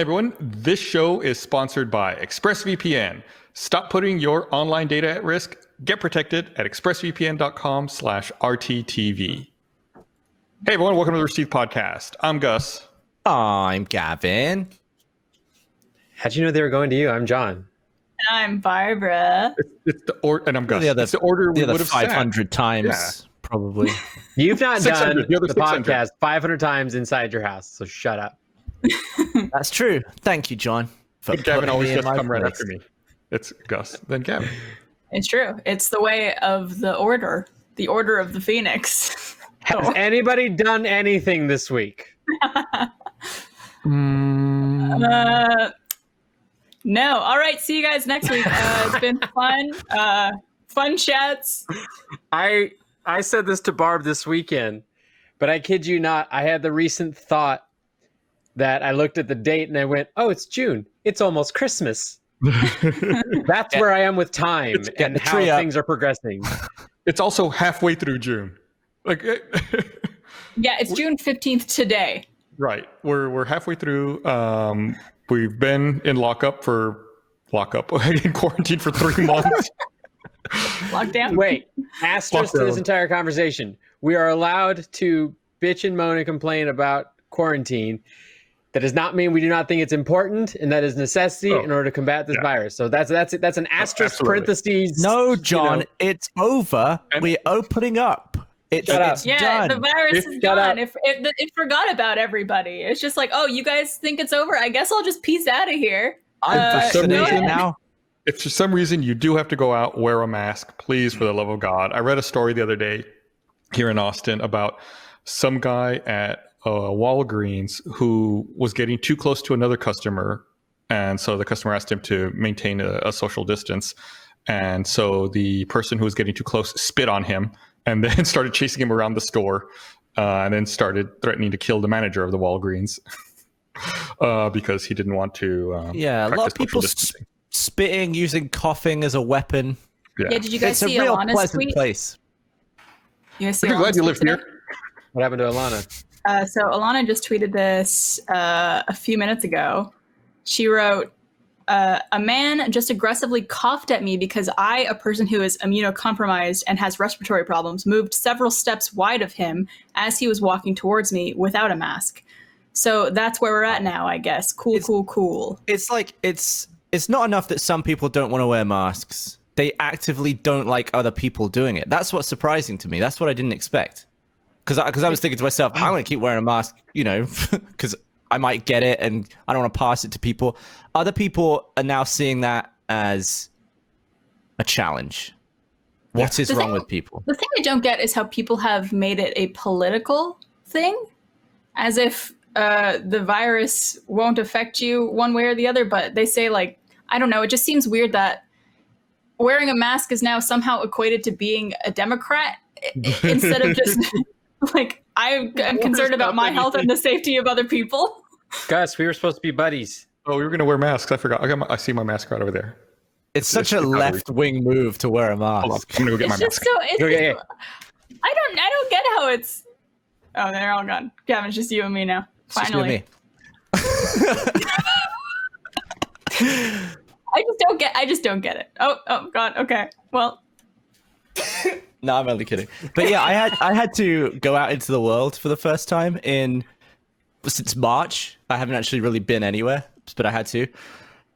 Everyone, this show is sponsored by ExpressVPN. Stop putting your online data at risk. Get protected at expressvpn.com/RTTV. Hey everyone, welcome to the Rooster Teeth podcast. I'm Gus. I'm Gavin. How'd you know they were going to you? I'm John. I'm Barbara. And I'm Gus. It's the order we would have 500 times, probably. You've not done the 600. podcast 500 times inside your house, so shut up. That's true. Thank you, John. But Gavin always just come right after me. It's Gus, then Gavin. It's true. It's the way of the order of the Phoenix. Has anybody done anything this week? No. All right. See you guys next week. It's been fun. Fun chats. I said this to Barb this weekend, but I kid you not. I had the recent thought that I looked at the date and I went, "Oh, it's June. It's almost Christmas." That's where I am with time and how things are progressing. It's also halfway through June. Yeah, it's June 15th today. Right. We're halfway through. We've been in in quarantine for 3 months. Lockdown. Wait, asterisk to this entire conversation. We are allowed to bitch and moan and complain about quarantine. That does not mean we do not think it's important, and that is necessity in order to combat this virus. So that's an asterisk parentheses. No, John, it's over. We're opening up. It's Yeah, done. the virus is done. It forgot about everybody. It's just like, oh, you guys think it's over? I guess I'll just peace out of here. If for some reason you do have to go out, wear a mask, please, for the love of God. I read a story the other day here in Austin about some guy at Walgreens who was getting too close to another customer, and so the customer asked him to maintain a social distance, and so the person who was getting too close spit on him and then started chasing him around the store, and then started threatening to kill the manager of the Walgreens because he didn't want to a lot of people spitting, using coughing as a weapon. Yeah, did you guys see a real Alana's pleasant tweet? Place. You guys see I'm glad you live today? here. What happened to Alana? So Alana just tweeted this a few minutes ago. She wrote, a man just aggressively coughed at me because I, a person who is immunocompromised and has respiratory problems, moved several steps wide of him as he was walking towards me without a mask. So that's where we're at now, I guess. Cool. It's like, it's not enough that some people don't want to wear masks. They actively don't like other people doing it. That's what's surprising to me. That's what I didn't expect. Because I was thinking to myself, I'm going to keep wearing a mask, because I might get it and I don't want to pass it to people. Other people are now seeing that as a challenge. What is wrong with people? The thing I don't get is how people have made it a political thing, as if the virus won't affect you one way or the other. But they say, like, I don't know, it just seems weird that wearing a mask is now somehow equated to being a Democrat instead of just... Like, I'm concerned about my health and the safety of other people. Gus, we were supposed to be buddies. Oh, we were going to wear masks. I forgot. I see my mask right over there. It's such a left-wing move to wear a mask. Hold on. I'm going to go get my mask. I don't get how it's... Oh, they're all gone. Gavin, it's just you and me now. Finally. I just don't get it. Oh God. Okay. Well... No, I'm only kidding. But yeah, I had to go out into the world for the first time since March. I haven't actually really been anywhere, but I had to.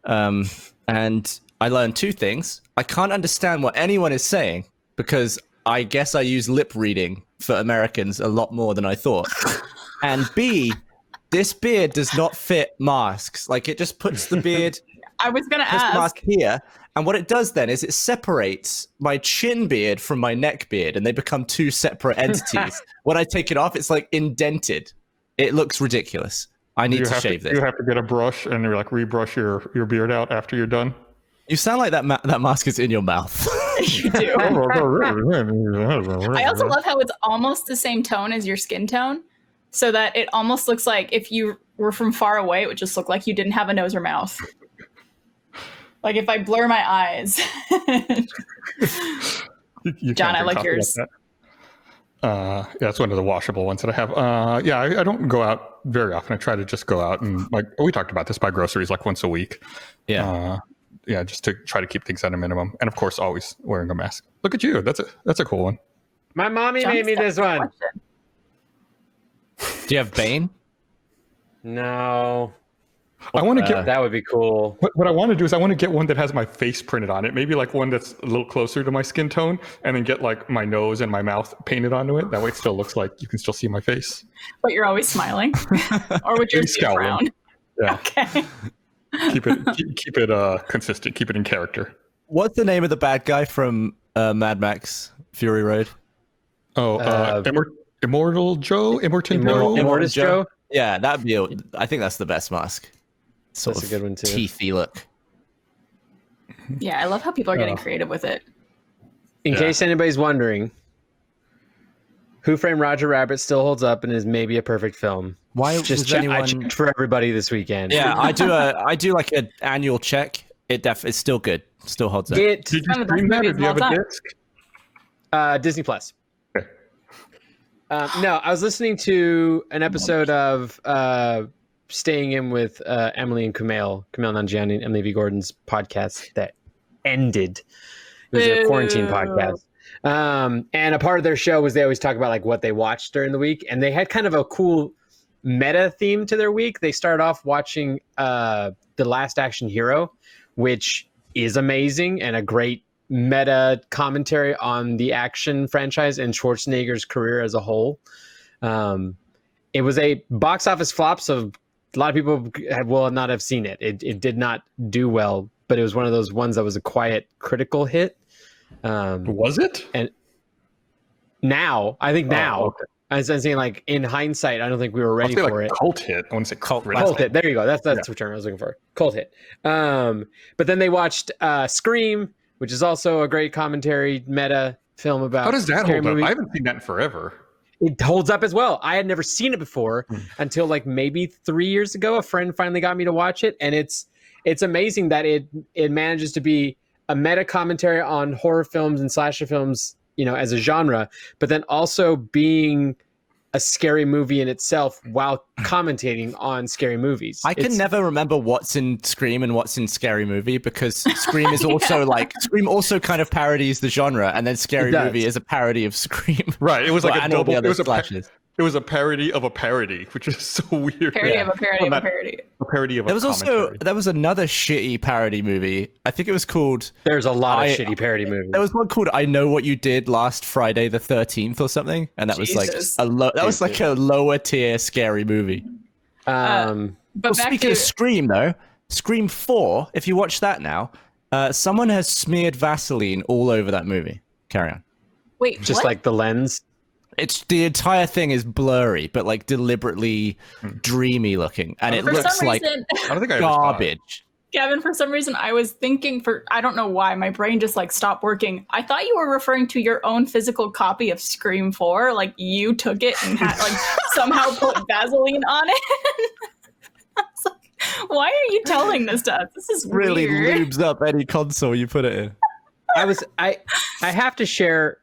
And I learned two things. I can't understand what anyone is saying because I guess I use lip reading for Americans a lot more than I thought. And B, this beard does not fit masks. Like, it just puts the beard... I was going to ask. Mask here. And what it does then is it separates my chin beard from my neck beard, and they become two separate entities. When I take it off, it's like indented. It looks ridiculous. I need to shave this. You have to get a brush and you're like rebrush your beard out after you're done. You sound like that mask is in your mouth. You do. I also love how it's almost the same tone as your skin tone, so that it almost looks like if you were from far away, it would just look like you didn't have a nose or mouth. Like if I blur my eyes. John, I like yours. Yeah, it's one of the washable ones that I have. Yeah, I don't go out very often. I try to just go out and like we talked about this, buy groceries like once a week. Yeah. Just to try to keep things at a minimum, and of course, always wearing a mask. Look at you. That's a cool one. My mommy made me this one. Do you have Bane? No. I want to get That would be cool. what I want to do is I want to get one that has my face printed on it. Maybe like one that's a little closer to my skin tone, and then get like my nose and my mouth painted onto it. That way, it still looks like you can still see my face. But you're always smiling, or with your Maybe teeth scowling. frown. Yeah, Okay. keep it consistent. Keep it in character. What's the name of the bad guy from Mad Max Fury Road? Oh, Immortal Joe, Immortan Joe. Immortus Joe? Yeah, that'd be. I think that's the best mask. Sort That's of a good one, too. teethy look. Yeah, I love how people are getting creative with it. In case anybody's wondering, Who Framed Roger Rabbit still holds up and is maybe a perfect film. Why Just was check, anyone? I checked for everybody this weekend. Yeah, I do like an annual check. It's still good. Still holds up. It Did One you of the best stream that, or movies do you of have all a time. disc? Disney Plus. Okay. No, I was listening to an episode of Staying In with Emily and Kumail Nanjiani and Emily V. Gordon's podcast that ended. It was a quarantine Boo. podcast. And a part of their show was they always talk about like what they watched during the week. And they had kind of a cool meta theme to their week. They started off watching The Last Action Hero, which is amazing and a great meta commentary on the action franchise and Schwarzenegger's career as a whole. It was a box office flop, so a lot of people will not have seen it. It did not do well, but it was one of those ones that was a quiet critical hit. Was it? And now, I think now, okay. as I'm saying, like in hindsight, I don't think we were ready I'll say for like it. cult hit. I want to say cult. Cult hit. There you go. That's the term I was looking for. Cult hit. But then they watched Scream, which is also a great commentary meta film about How does that scary hold up? movies. I haven't seen that in forever. It holds up as well. I had never seen it before until like maybe 3 years ago. A friend finally got me to watch it, and it's amazing that it manages to be a meta commentary on horror films and slasher films, you know, as a genre, but then also being a scary movie in itself while commentating on scary movies. I can never remember what's in Scream and what's in Scary Movie because Scream is also Scream also kind of parodies the genre, and then Scary Movie is a parody of Scream. Right. It was like a and all double. the It other was slashes. it was a parody of a parody, which is so weird. Parody of a parody of a parody. A parody of There a was commentary. there was another shitty parody movie. I think it was called. There's a lot of shitty parody movies. There was one called "I Know What You Did Last Friday the 13th" or something, and that was Jesus. like a lower tier scary movie. But back Speaking to of Scream, though, Scream 4, if you watch that now, someone has smeared Vaseline all over that movie. Carry on. wait, just what? like the lens. It's the entire thing is blurry, but like deliberately dreamy looking, and it For looks some like reason, I don't think I ever saw it. garbage. Kevin, for some reason, I was thinking I don't know why, my brain just like stopped working. I thought you were referring to your own physical copy of Scream 4. Like you took it and had like somehow put Vaseline on it. I was like, why are you telling this to us? This is Really weird. lubes up any console you put it in. I have to share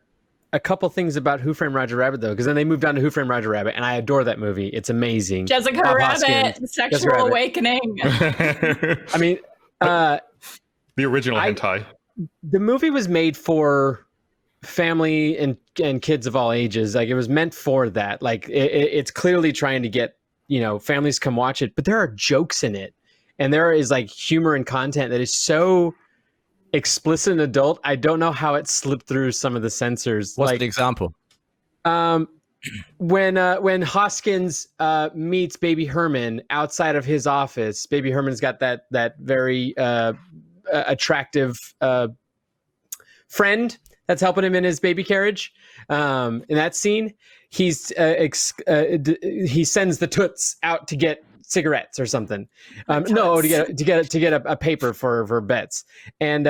a couple things about Who Framed Roger Rabbit though, because then they moved on to Who Framed Roger Rabbit, and I adore that movie. It's amazing. Jessica Bob Rabbit, Hoskins, Sexual Jessica Rabbit. Awakening. I mean, The original I- hentai. the movie was made for family and kids of all ages. Like it was meant for that. Like it's clearly trying to get, you know, families come watch it, but there are jokes in it, and there is like humor and content that is so explicit and adult. I don't know how it slipped through some of the censors. What's like an example? when Hoskins meets Baby Herman outside of his office, Baby Herman's got that very attractive friend that's helping him in his baby carriage. In that scene, he sends the toots out to get cigarettes or something. No, to get a paper for bets. And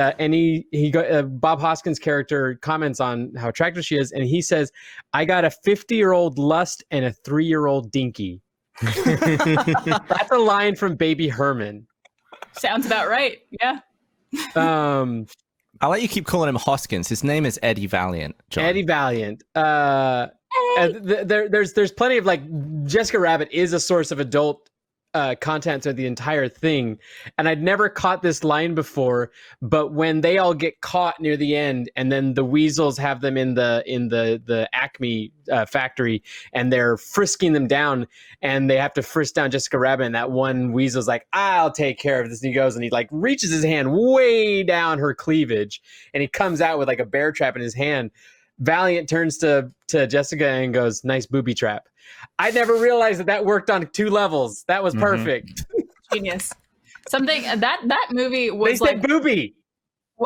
Bob Hoskins' character comments on how attractive she is, and he says, "I got a 50-year-old lust and a 3-year-old dinky." That's a line from Baby Herman. Sounds about right. Yeah. I like you keep calling him Hoskins. His name is Eddie Valiant. John. Eddie Valiant. there's plenty of like Jessica Rabbit is a source of adult content through the entire thing, and I'd never caught this line before. But when they all get caught near the end, and then the weasels have them in the Acme factory, and they're frisking them down, and they have to frisk down Jessica Rabbit, and that one weasel's like, "I'll take care of this," and he goes and he like reaches his hand way down her cleavage, and he comes out with like a bear trap in his hand. Valiant turns to Jessica and goes, "Nice booby trap." I never realized that worked on 2 levels. That was perfect. Genius. Something that movie was they like said booby.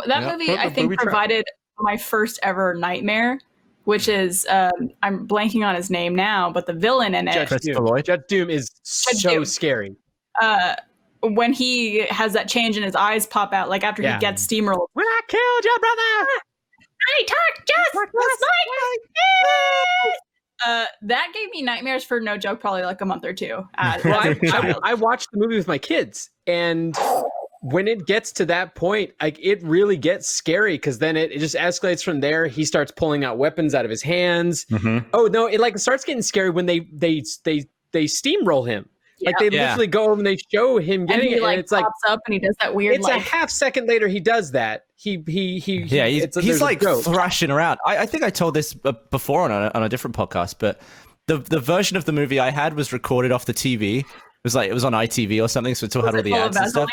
That movie I think provided my first ever nightmare, which is I'm blanking on his name now, but the villain in it, Judge Doom is so scary. When he has that change and his eyes pop out, like after he gets steamrolled. When I killed your brother, I talk just like that gave me nightmares for no joke, probably like a month or 2. I watched the movie with my kids, and when it gets to that point, like it really gets scary because then it just escalates from there. He starts pulling out weapons out of his hands. Mm-hmm. Oh no, it like starts getting scary when they steamroll him. Yeah. Like they literally go over and they show him getting it, like, and it's like pops up and he does that weird. It's like a half second later he does that. He's like thrashing around. I think I told this before on a different podcast, but the version of the movie I had was recorded off the TV. It was on ITV or something, so it still had all the ads and stuff.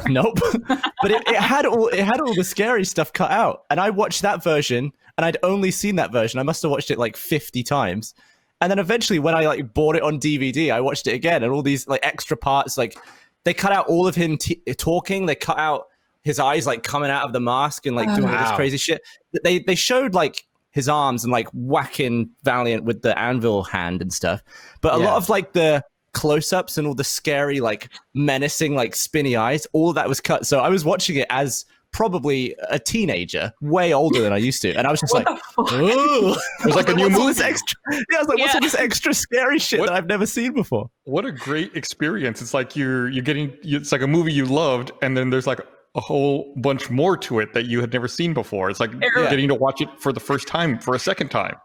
Nope, but it had all the scary stuff cut out, and I watched that version, and I'd only seen that version. I must have watched it like 50 times. And then eventually when I like bought it on DVD, I watched it again, and all these like extra parts, like they cut out all of him talking. They cut out his eyes like coming out of the mask and like doing all this crazy shit. They showed like his arms and like whacking Valiant with the anvil hand and stuff. But a lot of like the close-ups and all the scary like menacing like spinny eyes, all of that was cut. So I was watching it as probably a teenager, way older than I used to, and I was just like, "Oh!" It was like a new movie. I was like, "What's all this extra scary shit that I've never seen before?" What a great experience! It's like you're getting. It's like a movie you loved, and then there's like a whole bunch more to it that you had never seen before. It's like getting to watch it for the first time, for a second time.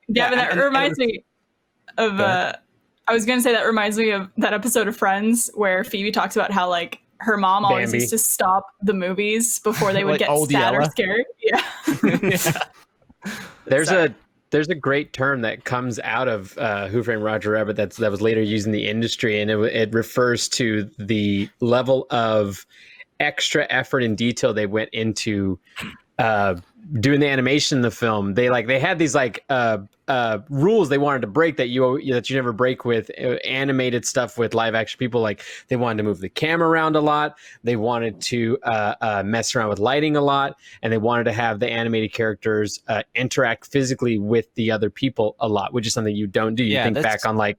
Yeah, but that reminds me of. I was gonna say that reminds me of that episode of Friends where Phoebe talks about how like her mom always used to stop the movies before they would like get sad or scared. Yeah. There's a great term that comes out of Who Framed Roger Rabbit that was later used in the industry, and it refers to the level of extra effort and detail they went into doing the animation in the film. They had these like rules they wanted to break that you never break with animated stuff with live action people. Like they wanted to move the camera around a lot, they wanted to mess around with lighting a lot, and they wanted to have the animated characters interact physically with the other people a lot, which is something you don't do. You think back on like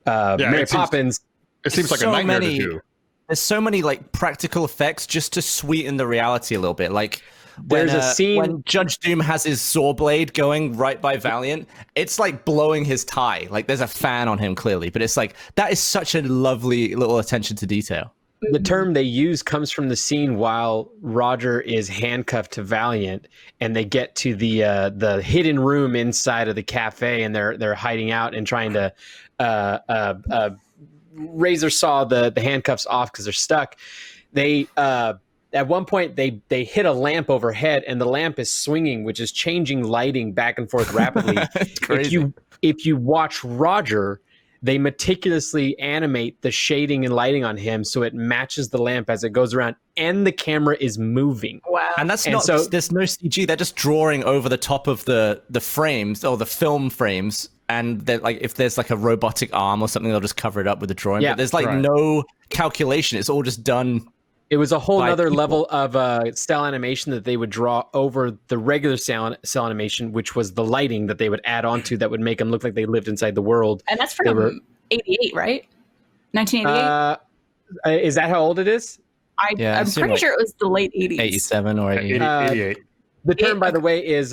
Mary Poppins. It seems like a nightmare to do. There's so many like practical effects just to sweeten the reality a little bit. Like there's a scene when Judge Doom has his saw blade going right by Valiant, it's like blowing his tie. Like there's a fan on him clearly, but it's like that is such a lovely little attention to detail. The term they use comes from the scene while Roger is handcuffed to Valiant, and they get to the hidden room inside of the cafe, and they're hiding out and trying to razor saw the handcuffs off because they're stuck. They at one point they hit a lamp overhead, and the lamp is swinging, which is changing lighting back and forth rapidly. It's crazy. If you watch Roger, they meticulously animate the shading and lighting on him so it matches the lamp as it goes around, and the camera is moving. Wow. And there's no CG. They're just drawing over the top of the frames or the film frames. And like if there's like a robotic arm or something, they'll just cover it up with the drawing. But there's like no calculation. It's all just done. It was a whole other level of cell animation that they would draw over the regular cell animation, which was the lighting that they would add onto that would make them look like they lived inside the world. And that's from 88, right? 1988? Is that how old it is? I'm pretty sure it was the late 80s. 87 or 88. The term, by the way, is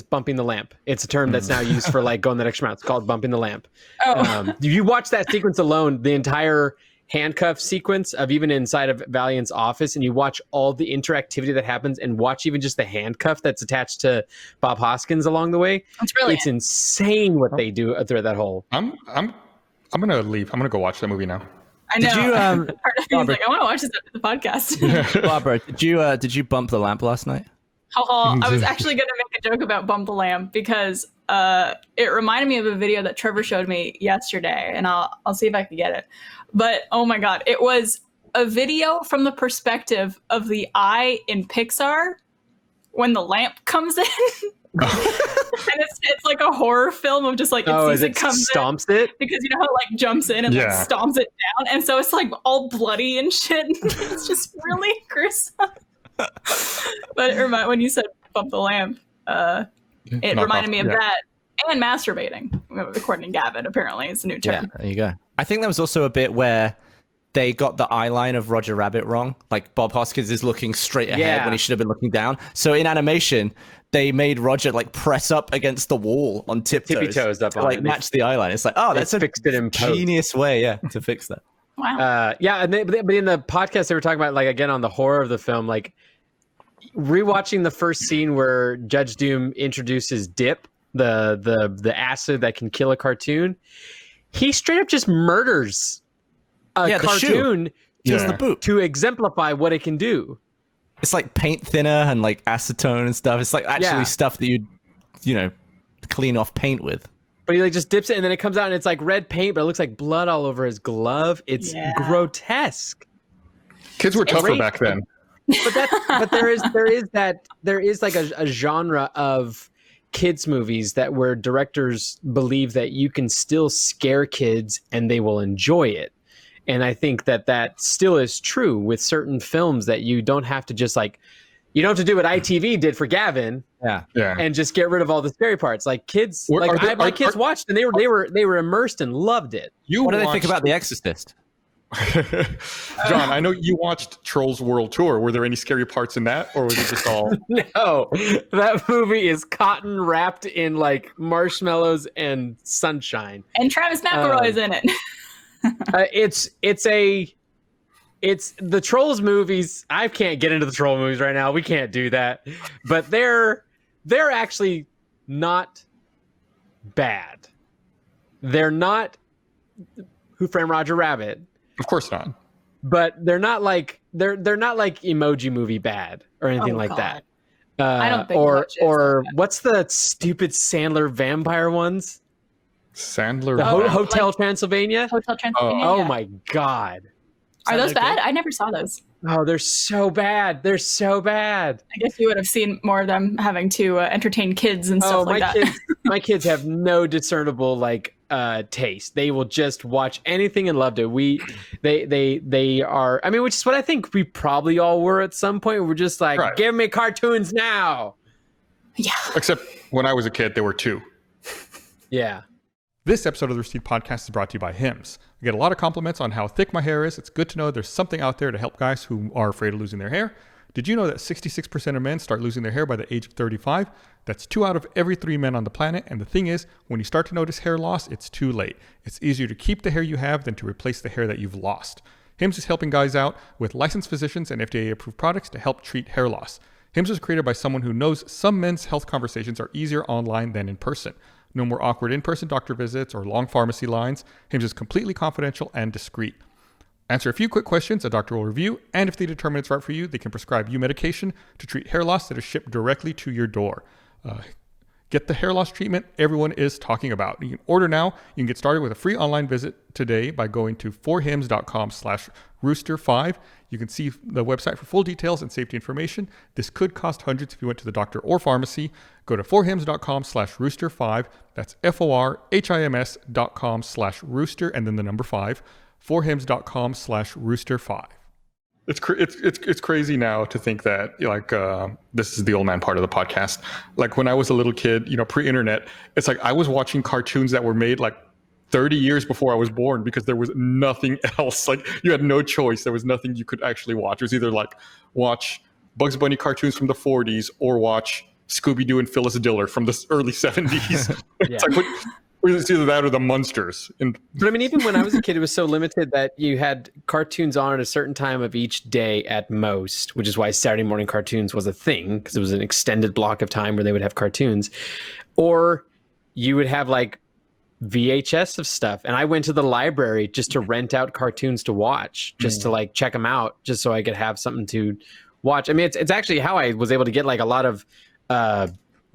bumping the lamp. It's a term that's now used for like going that extra mile. It's called bumping the lamp. Oh. If you watch that sequence alone, the entire handcuff sequence of even inside of Valiant's office, and you watch all the interactivity that happens, and watch even just the handcuff that's attached to Bob Hoskins along the way. It's brilliant. It's insane what they do through that whole. I'm gonna leave. I'm gonna go watch that movie now. I know. Did you, Part of me is Barbara- like, I want to watch this after the podcast. Barbara, did you bump the lamp last night? I was actually going to make a joke about Bump the Lamp because it reminded me of a video that Trevor showed me yesterday, and I'll see if I can get it. But oh my god, it was a video from the perspective of the eye in Pixar when the lamp comes in. And it's like a horror film of just like it comes stomps in, it because you know how it like jumps in and like stomps it down, and so it's like all bloody and shit. It's just really gruesome. But when you said Bump the Lamp, it reminded me of that and masturbating, according to Gavin. Apparently, it's a new term. Yeah, there you go. I think there was also a bit where they got the eye line of Roger Rabbit wrong. Like Bob Hoskins is looking straight ahead when he should have been looking down. So in animation, they made Roger like press up against the wall on tiptoes up to on like it. match the eye line. It's like, oh, that's a fixed it in post. genius way, to fix that. Wow. But in the podcast they were talking about, like, again, on the horror of the film, like rewatching the first scene where Judge Doom introduces Dip, the acid that can kill a cartoon. He straight up just murders a cartoon just the boot to exemplify what it can do. It's like paint thinner and like acetone and stuff. It's like actually stuff that you clean off paint with. But he like just dips it, and then it comes out and it's like red paint, but it looks like blood all over his glove. It's grotesque. Kids were tougher back then. But there is like a genre of kids movies where directors believe that you can still scare kids and they will enjoy it. And I think that still is true with certain films, that you don't have to just like, you don't have to do what ITV did for Gavin, and just get rid of all the scary parts. Like kids, my kids watched and they were immersed and loved it. What do they think about The Exorcist? John, I know you watched Trolls World Tour. Were there any scary parts in that, or was it just all? No, that movie is cotton wrapped in like marshmallows and sunshine. And Travis McElroy is in it. It's the Trolls movies. I can't get into the Troll movies right now. We can't do that. But they're actually not bad. They're not Who Framed Roger Rabbit. Of course not. But they're not like Emoji Movie bad or anything like that. I don't think or what's the stupid Sandler vampire ones? Sandler. Hotel Transylvania. Hotel Transylvania. Oh my god. Are those bad? I never saw those. Oh, they're so bad. They're so bad. I guess you would have seen more of them having to entertain kids and stuff like that. My kids have no discernible taste. They will just watch anything and loved it. They are. I mean, which is what I think we probably all were at some point. We're just like, give me cartoons now. Yeah. Except when I was a kid, there were two. Yeah. This episode of the Rooster Teeth Podcast is brought to you by Hims. I get a lot of compliments on how thick my hair is. It's good to know there's something out there to help guys who are afraid of losing their hair. Did you know that 66% of men start losing their hair by the age of 35? That's 2 out of every 3 men on the planet. And the thing is, when you start to notice hair loss, it's too late. It's easier to keep the hair you have than to replace the hair that you've lost. Hims is helping guys out with licensed physicians and FDA-approved products to help treat hair loss. Hims was created by someone who knows some men's health conversations are easier online than in person. No more awkward in-person doctor visits or long pharmacy lines. Hims is completely confidential and discreet. Answer a few quick questions a doctor will review, and if they determine it's right for you, they can prescribe you medication to treat hair loss that is shipped directly to your door. Get the hair loss treatment everyone is talking about. You can order now. You can get started with a free online visit today by going to forhims.com/rooster5. You can see the website for full details and safety information. This could cost hundreds if you went to the doctor or pharmacy. Go to forhims.com/rooster5. That's forhims.com/rooster and then the number 5. forhims.com/rooster5. It's crazy now to think that this is the old man part of the podcast. Like when I was a little kid, pre-internet, it's like I was watching cartoons that were made like 30 years before I was born because there was nothing else. Like you had no choice. There was nothing you could actually watch. It was either like watch Bugs Bunny cartoons from the 40s or watch Scooby-Doo and Phyllis Diller from the early 70s. It's like It's either that or the Munsters. But I mean, even when I was a kid, it was so limited that you had cartoons on at a certain time of each day at most, which is why Saturday morning cartoons was a thing, because it was an extended block of time where they would have cartoons. Or you would have like VHS of stuff. And I went to the library just to rent out cartoons to watch, just to like check them out, just so I could have something to watch. I mean, it's actually how I was able to get like a lot of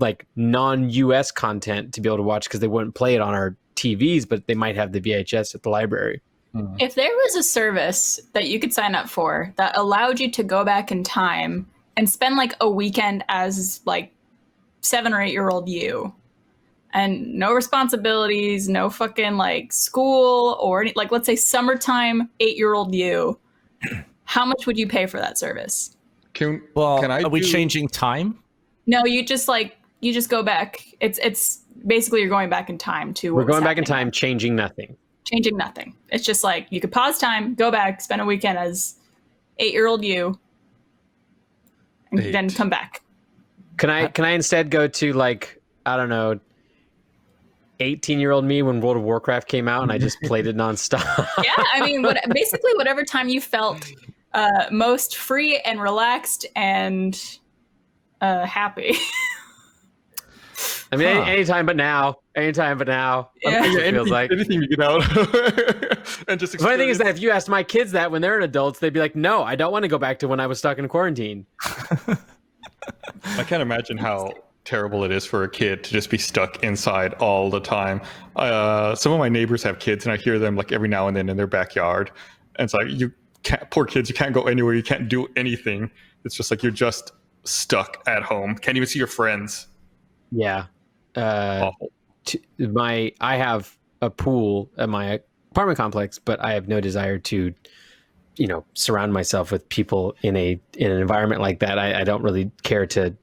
like non-US content to be able to watch, because they wouldn't play it on our TVs, but they might have the VHS at the library. If there was a service that you could sign up for that allowed you to go back in time and spend like a weekend as like 7 or 8 year old you, and no responsibilities, no fucking like school or any, like, let's say summertime 8-year-old you, how much would you pay for that service? Can we changing time? No, you just go back. It's basically you're going back in time to. We're going back in time, changing nothing. Changing nothing. It's just like you could pause time, go back, spend a weekend as 8-year-old you, and then come back. Can I instead go to like, I don't know, 18-year-old me when World of Warcraft came out and I just played it nonstop? Yeah, I mean, basically whatever time you felt most free and relaxed and happy. I mean, anytime but now. Anytime but now. Yeah. It feels like anything you get out and just. The funny thing is that if you asked my kids that when they're adults, they'd be like, "No, I don't want to go back to when I was stuck in quarantine." I can't imagine how terrible it is for a kid to just be stuck inside all the time. Some of my neighbors have kids, and I hear them like every now and then in their backyard. And it's like, you can't, poor kids, you can't go anywhere, you can't do anything. It's just like you're just stuck at home. Can't even see your friends. Yeah. Awful. I have a pool at my apartment complex, but I have no desire to, surround myself with people in an environment like that. I don't really care to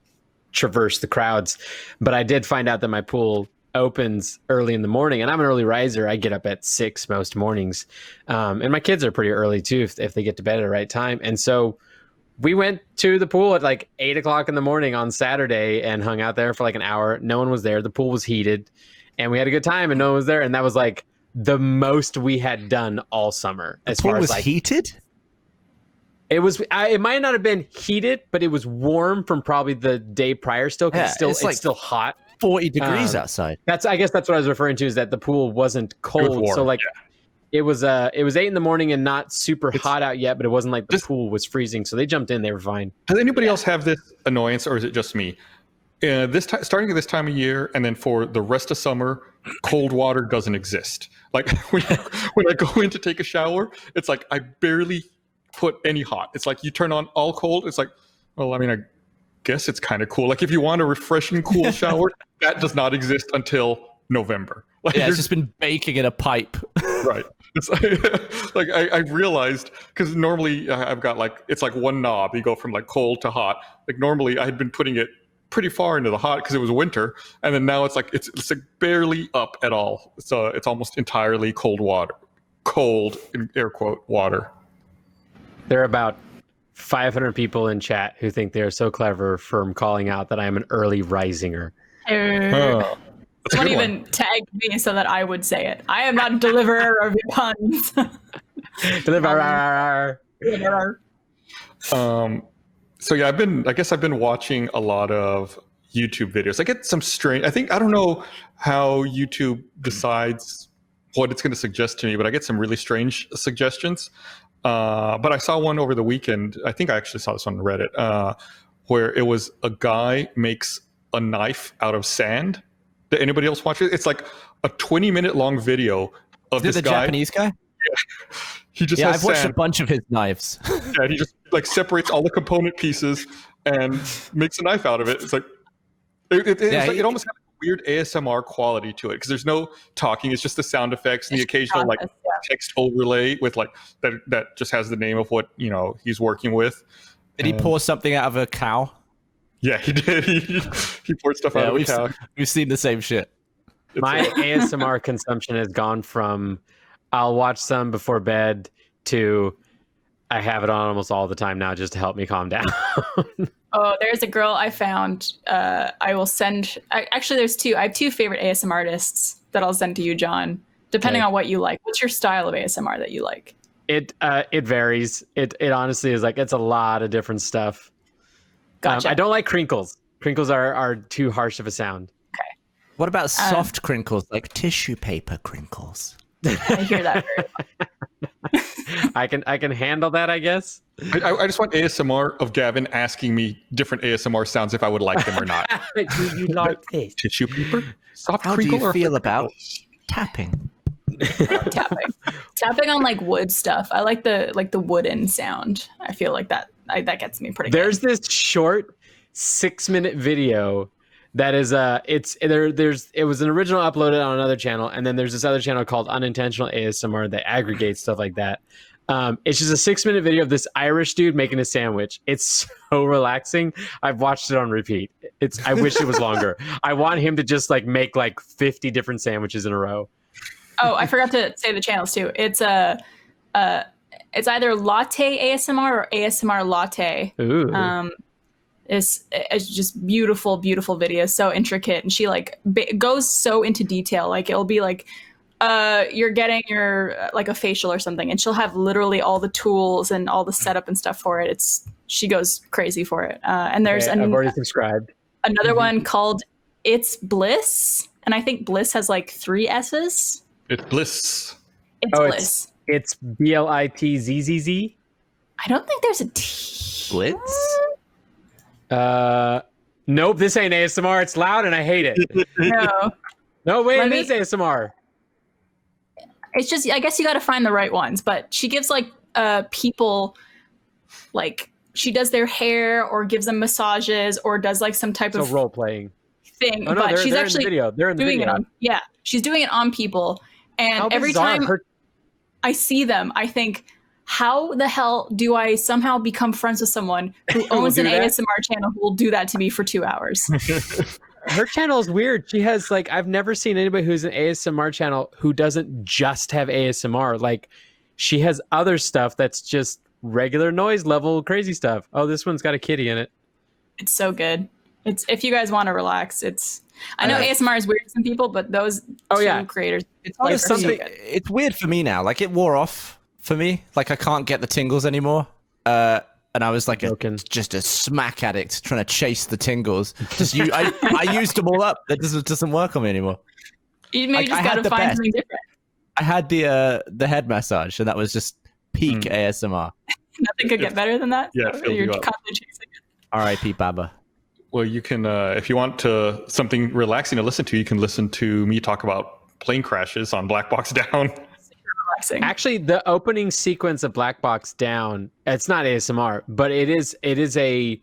traverse the crowds, but I did find out that my pool opens early in the morning, and I'm an early riser. I get up at 6 most mornings, and my kids are pretty early too if they get to bed at the right time. And so we went to the pool at like 8 o'clock in the morning on Saturday and hung out there for like an hour. No one was there. The pool was heated, and we had a good time, and no one was there. And that was like the most we had done all summer. The pool was heated? It was. It might not have been heated, but it was warm from probably the day prior still, because it's still hot. 40 degrees outside. I guess that's what I was referring to, is that the pool wasn't cold. It was warm, it was 8 in the morning and not super hot out yet, but it wasn't like the pool was freezing. So they jumped in, they were fine. Does anybody else have this annoyance, or is it just me? Starting at this time of year, and then for the rest of summer, cold water doesn't exist. Like when I go in to take a shower, it's like I barely put any hot. It's like you turn on all cold. It's like, well, I mean, I guess it's kind of cool. Like if you want a refreshing cool shower, that does not exist until November. Like, it's just been baking in a pipe. Right. It's like I realized, because normally I've got it's like one knob. You go from like cold to hot. Like normally I had been putting it pretty far into the hot because it was winter, and then now it's like barely up at all. So it's almost entirely cold water, cold in air quote water. There are about 500 people in chat who think they're so clever from calling out that I am an early risinger. Someone even tagged me so that I would say it. I am not a deliverer of your puns. Deliverer. So yeah, I guess I've been watching a lot of YouTube videos. I get some strange, I don't know how YouTube decides what it's going to suggest to me, but I get some really strange suggestions. But I saw one over the weekend. I think I actually saw this on Reddit, where it was a guy makes a knife out of sand. Did anybody else watch it? It's like a 20-minute long video of this guy. Japanese guy? Yeah. He just has I've watched sand. a bunch of his knives. Yeah, he just like separates all the component pieces and makes a knife out of it. It's like it almost has a weird ASMR quality to it, because there's no talking. It's just the sound effects and the occasional text overlay with that just has the name of what he's working with. Did he pour something out of a cow? Yeah, he did. He poured stuff out of a cow. We've seen the same shit. My ASMR consumption has gone from I'll watch some before bed to I have it on almost all the time now just to help me calm down. Oh, there's a girl I found. I will send. Actually, there's two. I have two favorite ASMR artists that I'll send to you, John, depending on what you like. What's your style of ASMR that you like? It varies. It honestly is like it's a lot of different stuff. Gotcha. I don't like crinkles. Crinkles are too harsh of a sound. What about soft crinkles, like tissue paper crinkles? I hear that. I can handle that, I guess. I just want ASMR of Gavin asking me different ASMR sounds if I would like them or not. Do you like this? Tissue paper? Soft How do crinkle you or feel about tapping? Tapping on like wood stuff. I like the wooden sound. I feel like that gets me pretty There's good. this short 6-minute video that is it was an original uploaded on another channel, and then there's this other channel called Unintentional ASMR that aggregates stuff like that. It's just a 6-minute video of this Irish dude making a sandwich. It's so relaxing. I've watched it on repeat. I wish it was longer. I want him to just like make like 50 different sandwiches in a row. Oh, I forgot to say the channels too. It's it's either latte ASMR or ASMR latte. Ooh. It's just beautiful, beautiful videos, so intricate, and she like goes so into detail. Like it'll be like, you're getting your like a facial or something, and she'll have literally all the tools and all the setup and stuff for it. She goes crazy for it. And there's I've already subscribed. Another one called It's Bliss, and I think Bliss has like 3 S's. It's bliss. It's Bliss. It's BLITZZZ. I don't think there's a T. Blitz? Nope, this ain't ASMR. It's loud and I hate it. No. No, wait, it is ASMR. It's just, I guess you got to find the right ones. But she gives like people, like she does their hair or gives them massages or does like some type of role playing thing. Oh, no, but she's they're actually in the video. They're in the doing video. it on. She's doing it on people. And How every bizarre. time I see them, I think, how the hell do I somehow become friends with someone who owns an ASMR channel who will do that to me for 2 hours? Her channel is weird. She has like, I've never seen anybody who's an ASMR channel who doesn't just have ASMR. Like she has other stuff that's just regular noise level crazy stuff. Oh, this one's got a kitty in it. It's so good. It's if you guys want to relax, I know ASMR is weird to some people, but those two creators, it's something. It's weird for me now. Like it wore off for me. Like I can't get the tingles anymore. And I was like just a smack addict trying to chase the tingles. I used them all up. It doesn't work on me anymore. You maybe just gotta find something different. I had the head massage, and that was just peak ASMR. Nothing could get better than that. Yeah, it filled you up. R.I.P. Baba. Well, you can, if you want something relaxing to listen to, you can listen to me talk about plane crashes on Black Box Down. Relaxing. Actually, the opening sequence of Black Box Down, it's not ASMR, but it is I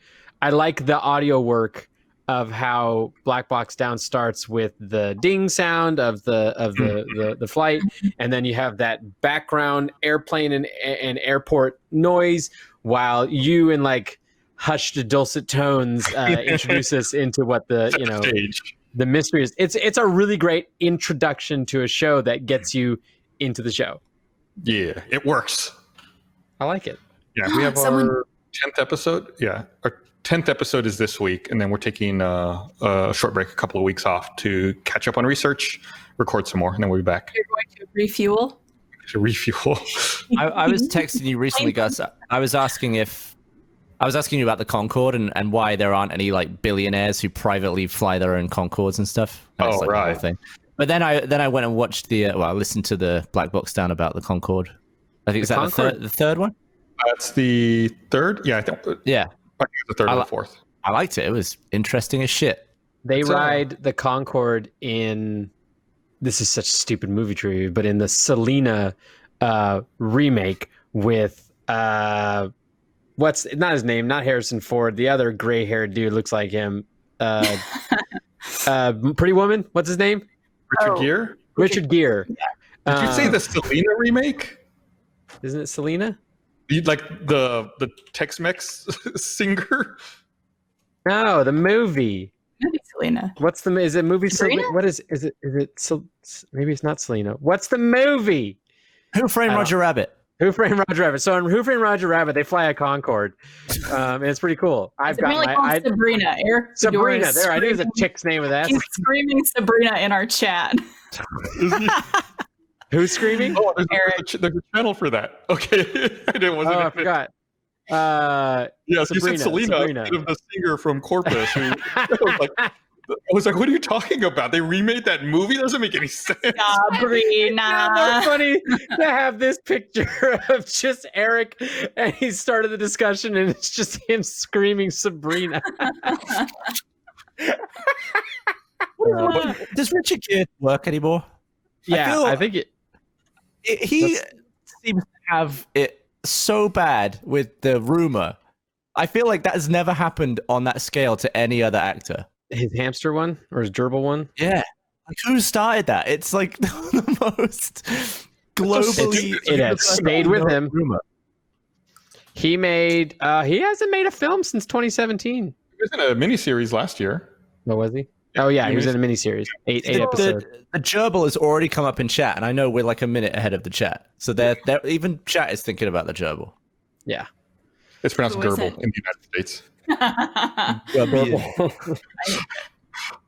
like the audio work of how Black Box Down starts with the ding sound of the flight, and then you have that background airplane and airport noise while you in like hushed dulcet tones introduce us into what the Stage. The mystery is. It's a really great introduction to a show that gets you into the show. Yeah, it works. I like it. Yeah, we have our 10th episode. Yeah, our 10th episode is this week, and then we're taking a short break, a couple of weeks off to catch up on research, record some more, and then we'll be back. You're going to refuel? To refuel. I was texting you recently, Gus. I was asking you about the Concorde and why there aren't any like billionaires who privately fly their own Concordes and stuff. And Oh, it's, like, the whole right. thing. But then I went and watched I listened to the Black Box Down about the Concorde. I think the third one. That's the third. Yeah, I think. Yeah, I think it's the third or the fourth. I liked it. It was interesting as shit. They ride the Concorde in. This is such stupid movie trivia, but in the Selena remake with what's not his name? Not Harrison Ford. The other gray-haired dude looks like him. Pretty Woman. What's his name? Richard Gere. Richard Gere. Did you say the Selena remake? Isn't it Selena? You like the Tex-Mex singer? No, the movie. Maybe Selena. What's the? Is it movie? Serena? What is it? Maybe it's not Selena. What's the movie? Who Framed Roger Rabbit? Who Framed Roger Rabbit? So in Who Framed Roger Rabbit, they fly a Concorde, and it's pretty cool. I've got really called Sabrina. Eric Sabrina. Fedora There, I knew there's a chick's name of that. He's screaming Sabrina in our chat. Who's screaming? Oh, there's a channel for that. Okay, I forgot. Yes, you said Selena instead of the singer from Corpus. Who, I was like, what are you talking about? They remade that movie? That doesn't make any sense. Sabrina. It's funny to have this picture of just Eric, and he started the discussion, and it's just him screaming Sabrina. Does Richard Gere work anymore? Yeah, I think he seems to have it so bad with the rumor. I feel like that has never happened on that scale to any other actor. his hamster one or his gerbil one. Yeah, like who started that? It's like the most globally. It has stayed with him. Rumor. He made. He hasn't made a film since 2017. He was in a miniseries last year. What was he? Oh yeah, he was in a miniseries. Eight episodes. The gerbil has already come up in chat, and I know we're like a minute ahead of the chat. So they're even chat is thinking about the gerbil. Yeah, it's pronounced Who is gerbil it? in the United States. gerbil.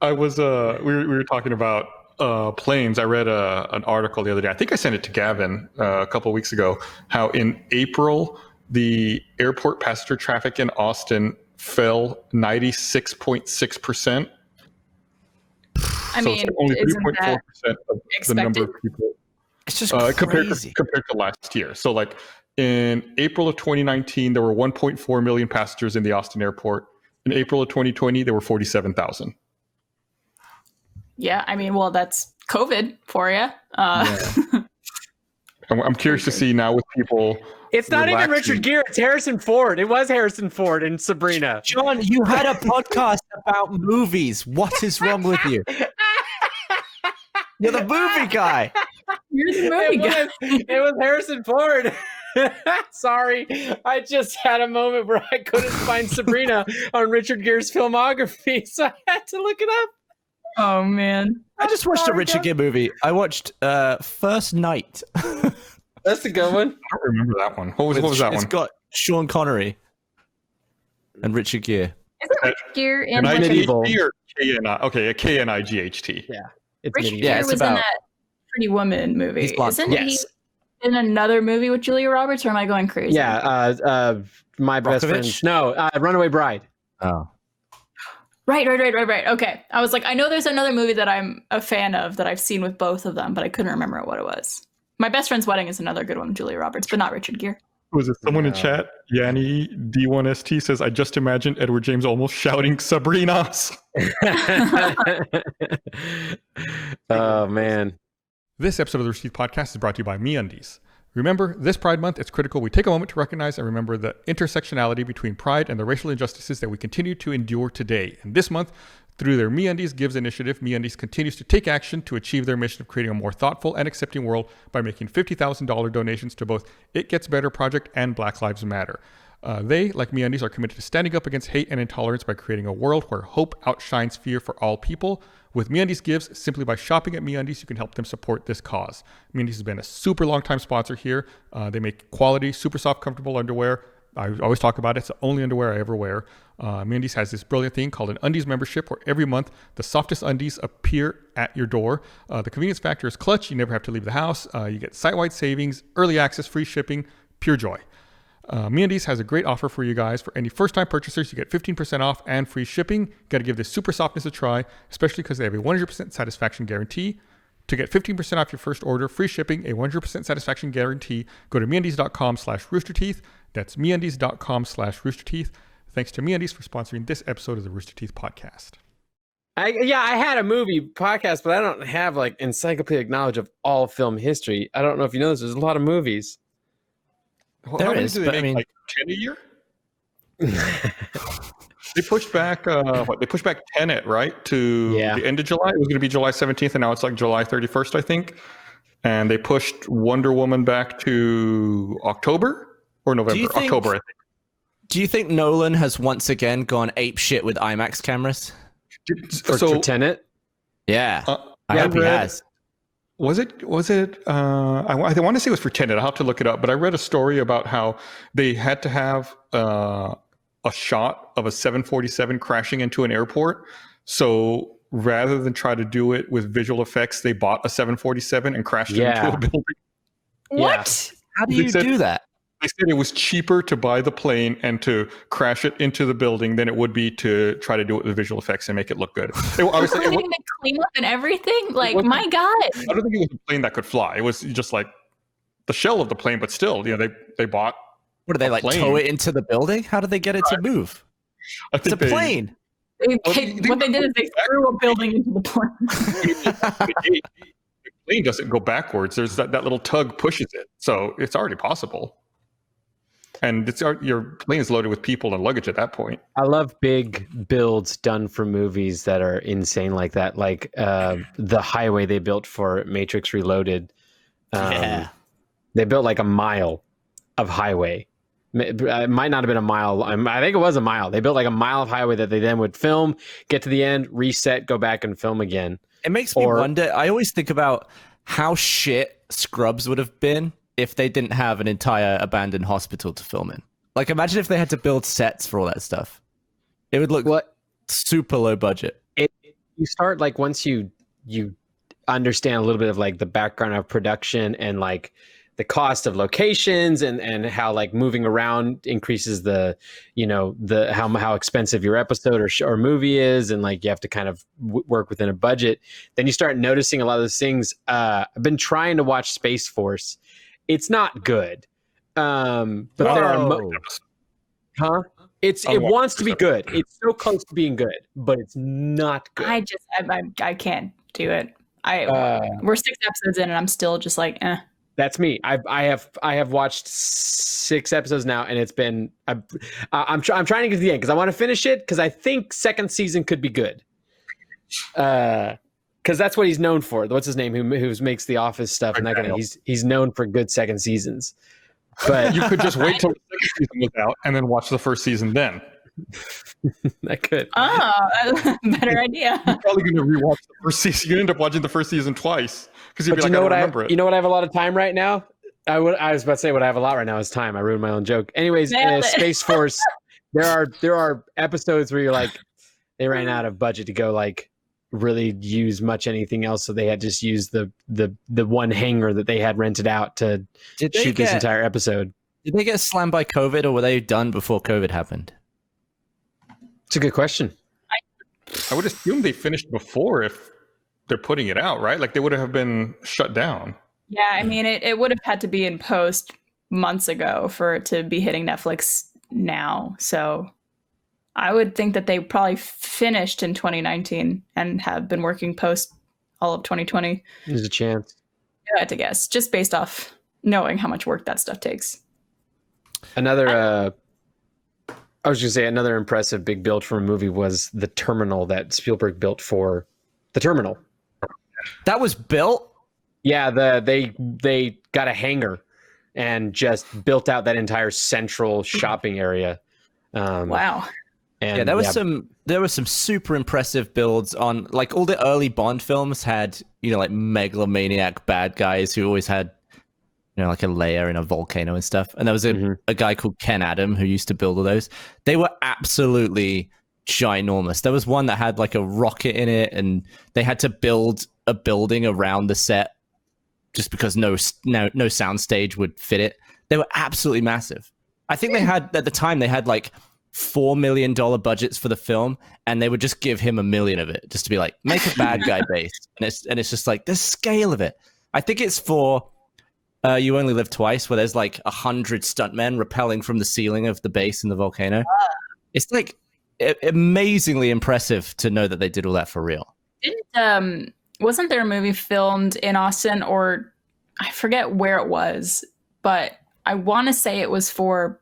I was we were talking about planes. I read an article the other day. I think I sent it to Gavin a couple of weeks ago. How in April the airport passenger traffic in Austin fell 96.6%. I So mean, it's only isn't 3.4% that of the number of people It's just compared crazy. to last year. So like in April of 2019, there were 1.4 million passengers in the Austin airport. In April of 2020, there were 47,000. Yeah, I mean, well, that's COVID for you. I'm curious to see now with people. It's not even relaxing. Richard Gere. It's Harrison Ford. It was Harrison Ford in Sabrina. John, you had a podcast about movies. What is wrong with you? You're the movie guy. You're the movie guy. It was Harrison Ford. Sorry, I just had a moment where I couldn't find Sabrina on Richard Gere's filmography, so I had to look it up. Oh man, I just watched a Sorry, Richard guys. Gere movie. I watched First Night. That's a good one. I don't remember that one. What was that It's one? got Sean Connery and Richard Gere. isn't Richard Gere in An like Medieval. IGHT or KNI? Okay, a KNIGHT. Yeah, it's Richard medieval. Yeah, Gere it's was in about- that Pretty Woman movie? He's blonde. Isn't Yes. he in another movie with Julia Roberts, or am I going crazy? Yeah, my best friend. Brockovich? No, Runaway Bride. Oh. Right. Okay. I was like, I know there's another movie that I'm a fan of that I've seen with both of them, but I couldn't remember what it was. My Best Friend's Wedding is another good one with Julia Roberts, but not Richard Gere. Was it someone in No. chat? Yanni D1ST says, I just imagined Edward James almost shouting Sabrinas. Oh man. This episode of the Rooster Teeth Podcast is brought to you by Undies. Remember, this Pride Month, it's critical we take a moment to recognize and remember the intersectionality between pride and the racial injustices that we continue to endure today. And this month, through their MeUndies Gives initiative, MeUndies continues to take action to achieve their mission of creating a more thoughtful and accepting world by making $50,000 donations to both It Gets Better Project and Black Lives Matter. They, like MeUndies, are committed to standing up against hate and intolerance by creating a world where hope outshines fear for all people. With MeUndies Gives, simply by shopping at MeUndies, you can help them support this cause. MeUndies has been a super long time sponsor here. They make quality, super soft, comfortable underwear. I always talk about it. It's the only underwear I ever wear. MeUndies has this brilliant thing called an Undies membership, where every month the softest undies appear at your door. The convenience factor is clutch. You never have to leave the house. You get site-wide savings, early access, free shipping, pure joy. MeUndies has a great offer for you guys. For any first-time purchasers, you get 15% off and free shipping. Got to give this super softness a try, especially because they have a 100% satisfaction guarantee. To get 15% off your first order, free shipping, a 100% satisfaction guarantee, go to MeUndies.com/roosterteeth. That's MeUndies.com/roosterteeth. Thanks to MeUndies for sponsoring this episode of the Rooster Teeth Podcast. I had a movie podcast, but I don't have like encyclopedic knowledge of all film history. I don't know if you know this. There's a lot of movies. There How many is, do they but I make, mean- like 10 a year? They pushed back, They pushed back Tenet, right, to Yeah. the end of July. It was going to be July 17th, and now it's like July 31st, I think. And they pushed Wonder Woman back to October or November. think- October, I think. Do you think Nolan has once again gone ape shit with IMAX cameras? For So Tenet. Yeah, I I hope he read- has. was it I want to say it was for Tenet. I'll have to look it up, but I read a story about how they had to have a shot of a 747 crashing into an airport. So rather than try to do it with visual effects, they bought a 747 and crashed it into a building. What? How do you do that? They said it was cheaper to buy the plane and to crash it into the building than it would be to try to do it with visual effects and make it look good. Obviously, Including the cleanup and everything? Like, my God. I don't think it was a plane that could fly. It was just like the shell of the plane, but still, you know, they bought. What do they like plane. tow it into the building? How did they get it to move? It's a plane. What they did is they threw a building into the plane. The plane doesn't go backwards. There's that little tug pushes it, so it's already possible. And your plane is loaded with people and luggage at that point. I love big builds done for movies that are insane like that, like the highway they built for Matrix Reloaded. They built like a mile of highway. It might not have been a mile. I think it was a mile. They built like a mile of highway that they then would film, get to the end, reset, go back and film again. It makes me wonder. I always think about how shit Scrubs would have been if they didn't have an entire abandoned hospital to film in. Like, imagine if they had to build sets for all that stuff. It would look super low budget. You start like once you understand a little bit of like the background of production and like the cost of locations and how like moving around increases the, you know, the how expensive your episode or movie is, and like you have to kind of work within a budget. Then you start noticing a lot of those things. I've been trying to watch Space Force. It's not good, but there are it wants to be good. It's so close to being good, but it's not good. I can't do it. We're 6 episodes in and I'm still just like, eh. That's me. I have watched 6 episodes now, and it's been I'm trying to get to the end because I want to finish it because I think second season could be good. Because that's what he's known for. What's his name? Who makes the Office stuff and that kind of. He's known for good second seasons. But you could just wait till the second season was out and then watch the first season then. I could. Oh, better idea. You're probably going to rewatch the first season. You end up watching the first season twice because you'll be like, I don't remember it. You know what? I have a lot of time right now. I was about to say what I have a lot right now is time. I ruined my own joke. Anyways, Space Force. There are episodes where you're like, they ran out of budget to go like really use much anything else, so they had just used the one hangar that they had rented out to shoot this entire episode. Did they get slammed by COVID, or were they done before COVID happened? It's a good question. I would assume they finished before if they're putting it out, right? Like they would have been shut down. Yeah, I mean, it would have had to be in post months ago for it to be hitting Netflix now. So I would think that they probably finished in 2019 and have been working post all of 2020. There's a chance. I had to guess, just based off knowing how much work that stuff takes. I was going to say another impressive big build for a movie was the terminal that Spielberg built for The Terminal. That was built? Yeah, they got a hangar and just built out that entire central shopping area. Wow. And yeah, there were some super impressive builds on, like, all the early Bond films had, you know, like megalomaniac bad guys who always had, you know, like a layer in a volcano and stuff. And there was a guy called Ken Adam who used to build all those. They were absolutely ginormous. There was one that had like a rocket in it, and they had to build a building around the set just because no sound stage would fit it. They were absolutely massive. I think they had, at the time, they had like $4 million budgets for the film, and they would just give him $1 million of it just to be like, make a bad guy base. And it's just like the scale of it. I think it's for You Only Live Twice, where there's like 100 stuntmen rappelling from the ceiling of the base in the volcano. It's like amazingly impressive to know that they did all that for real. Wasn't there a movie filmed in Austin, or I forget where it was, but I want to say it was for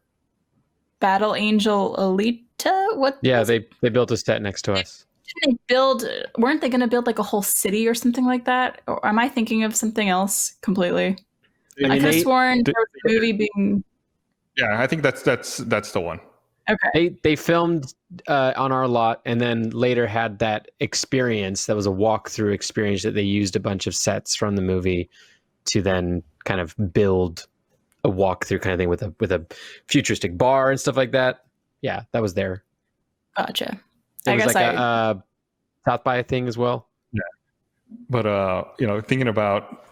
Battle Angel Alita? What? Yeah, they built a set next to us. Weren't they going to build like a whole city or something like that? Or am I thinking of something else completely? I could have sworn there was a movie being... Yeah, I think that's the one. Okay. They filmed on our lot, and then later had that experience that was a walkthrough experience that they used a bunch of sets from the movie to then kind of build a walkthrough kind of thing with a futuristic bar and stuff like that. Yeah, that was there. Gotcha. It I was guess like a South by thing as well. But thinking about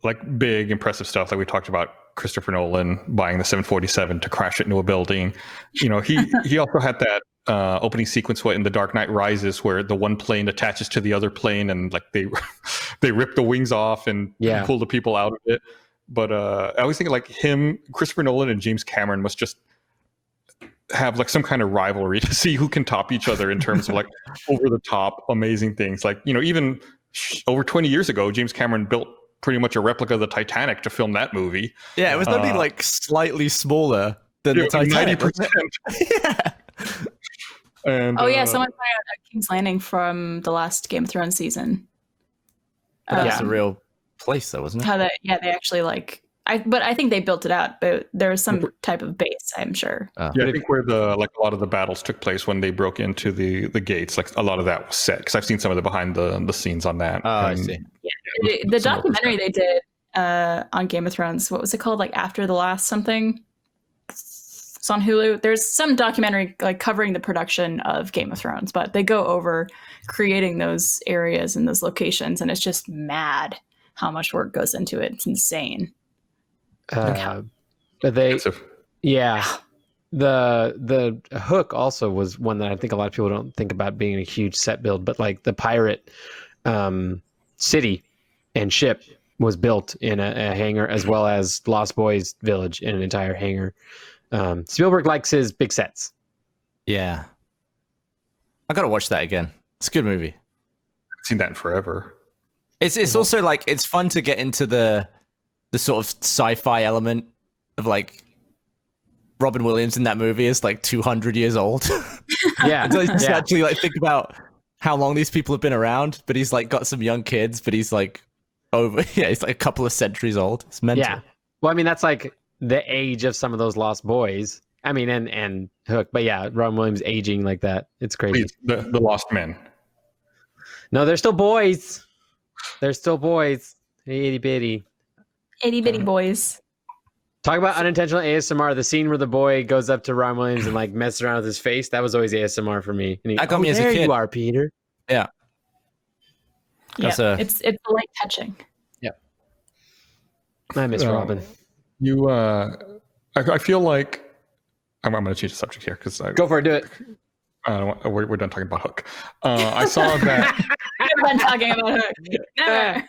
like big impressive stuff, like we talked about Christopher Nolan buying the 747 to crash it into a building. He also had that opening sequence in The Dark Knight Rises where the one plane attaches to the other plane and like they they rip the wings off and pull the people out of it. But I always think like him, Christopher Nolan and James Cameron must just have like some kind of rivalry to see who can top each other in terms of like over the top amazing things. Like, even over 20 years ago, James Cameron built pretty much a replica of the Titanic to film that movie. Yeah, it was only like slightly smaller than the Titanic. 90%. Yeah. And, someone pointed out King's Landing from the last Game of Thrones season. That's a real place, though, wasn't it? How they actually like. But I think they built it out. But there was some type of base, I'm sure. I think where a lot of the battles took place when they broke into the gates, like a lot of that was set because I've seen some of the behind the scenes on that. I see. Yeah, the documentary they did on Game of Thrones. What was it called? Like After the Last something. It's on Hulu. There's some documentary like covering the production of Game of Thrones, but they go over creating those areas and those locations, and it's just mad how much work goes into it. It's insane. But the Hook also was one that I think a lot of people don't think about being a huge set build, but like the pirate city and ship was built in a hangar, as well as Lost Boys village in an entire hangar. Spielberg likes his big sets. Yeah, I gotta watch that again. It's a good movie. I've seen that in forever. It's also like it's fun to get into the sort of sci-fi element of like Robin Williams in that movie is like 200 years old. Yeah. So you actually like think about how long these people have been around, but he's like got some young kids, but he's like he's like a couple of centuries old. It's mental. Yeah. Well, I mean, that's like the age of some of those Lost Boys. I mean, and Hook, but yeah, Robin Williams aging like that. It's crazy. The Lost Men. No, they're still boys. They're still boys. Itty bitty. Itty bitty boys. Talk about unintentional ASMR. The scene where the boy goes up to Ron Williams and like messes around with his face. That was always ASMR for me. And That got me as a there kid. you are, Peter. Yeah. Yeah, it's a light touching. Yeah. I miss Robin. I feel like I'm going to change the subject here because Go for it. Do it. we're done talking about Hook. I saw that Never done talking about Hook. Never.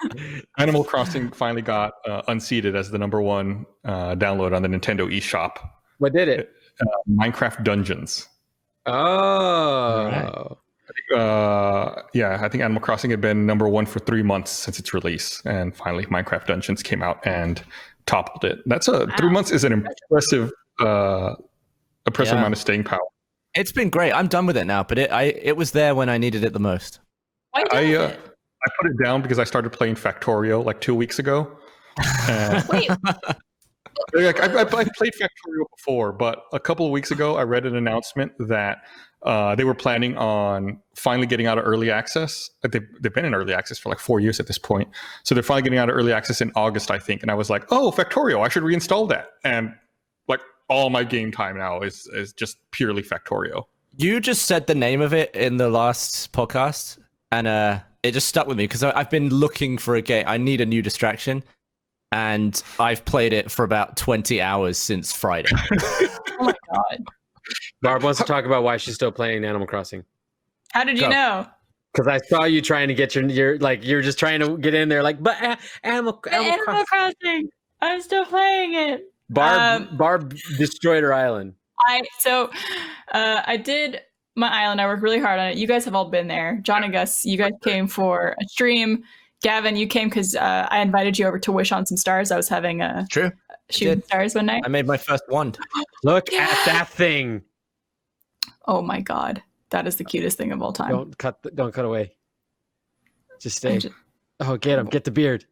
Animal Crossing finally got unseated as the number one download on the Nintendo eShop. What did it? Minecraft Dungeons. Oh. I think Animal Crossing had been number one for 3 months since its release, and finally Minecraft Dungeons came out and toppled it. That's 3 months is an impressive amount of staying power. It's been great. I'm done with it now, but it was there when I needed it the most. Why did it? I put it down because I started playing Factorio like 2 weeks ago. Wait. I played Factorio before, but a couple of weeks ago I read an announcement that they were planning on finally getting out of early access. They've been in early access for like 4 years at this point. So they're finally getting out of early access in August, I think. And I was like, oh, Factorio, I should reinstall that. And like all my game time now is just purely Factorio. You just said the name of it in the last podcast, and it just stuck with me because I've been looking for a game. I need a new distraction, and I've played it for about 20 hours since Friday. Oh my god. Barb wants to talk about why she's still playing Animal Crossing. How did you know? Because I saw you trying to get you're just trying to get in there, like, but Animal Crossing. I'm still playing it. Barb destroyed her island. I did my island. I worked really hard on it. You guys have all been there. John and Gus, you guys came for a stream. Gavin, you came because I invited you over to wish on some stars. I was having a shooting stars one night. I made my first wand. Look at that thing. Oh my god, that is the cutest thing of all time. Don't cut away. Just stay. Oh, get him. Get the beard.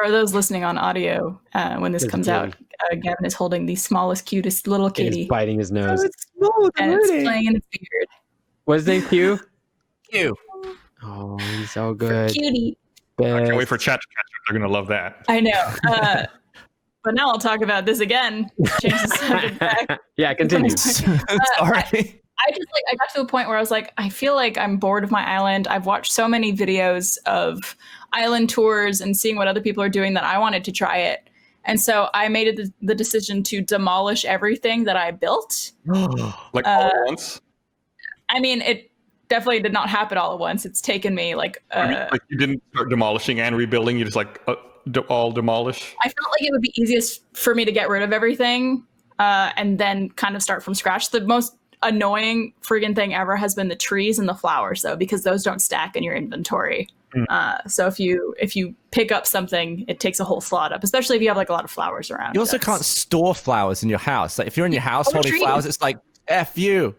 For those listening on audio, when this There's a comes out, Gavin is holding the smallest, cutest little kitty. He's biting his nose. it's small and it's playing in its beard. What's his name? Q? Q. Oh, he's so good. Cutie. I can't wait for chat to catch up. They're going to love that. I know. But now I'll talk about this again. Change the subject back. Yeah, continue. Sorry. I got to a point where I was like, I feel like I'm bored of my island. I've watched so many videos of island tours and seeing what other people are doing that I wanted to try it. And so I made the decision to demolish everything that I built. Like all at once? I mean, it definitely did not happen all at once. It's taken me like you didn't start demolishing and rebuilding. You just all demolish. I felt like it would be easiest for me to get rid of everything and then kind of start from scratch. The most annoying friggin' thing ever has been the trees and the flowers, though, because those don't stack in your inventory. So if you pick up something, it takes a whole slot up, especially if you have like a lot of flowers around. You also can't store flowers in your house. Like if you're in your house holding flowers, it's like F you.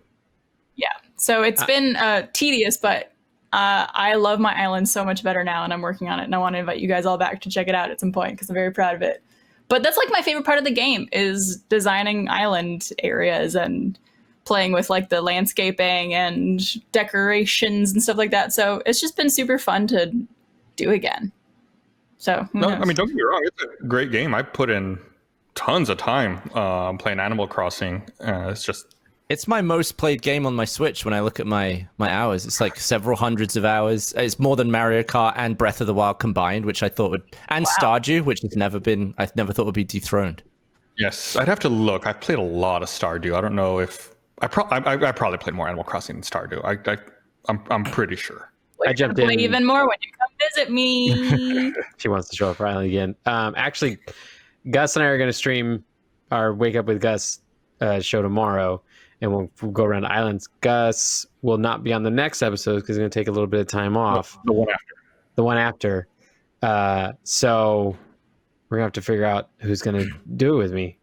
Yeah. So it's been tedious, but I love my island so much better now, and I'm working on it. And I want to invite you guys all back to check it out at some point because I'm very proud of it. But that's like my favorite part of the game is designing island areas and playing with like the landscaping and decorations and stuff like that. So it's just been super fun to do again. So no, I mean, don't get me wrong, it's a great game. I put in tons of time playing Animal Crossing. It's my most played game on my Switch when I look at my hours. It's like several hundreds of hours. It's more than Mario Kart and Breath of the Wild combined, which I thought would, and Stardew, which I never thought would be dethroned. Yes, I'd have to look. I've played a lot of Stardew. I don't know if I probably played more Animal Crossing than Stardew. I'm pretty sure. I jumped in. Play even more when you come visit me. She wants to show up for Island again. Actually, Gus and I are going to stream our Wake Up with Gus show tomorrow, and we'll go around islands. Gus will not be on the next episode because he's going to take a little bit of time off. The one after. The one after. So we're going to have to figure out who's going to do it with me.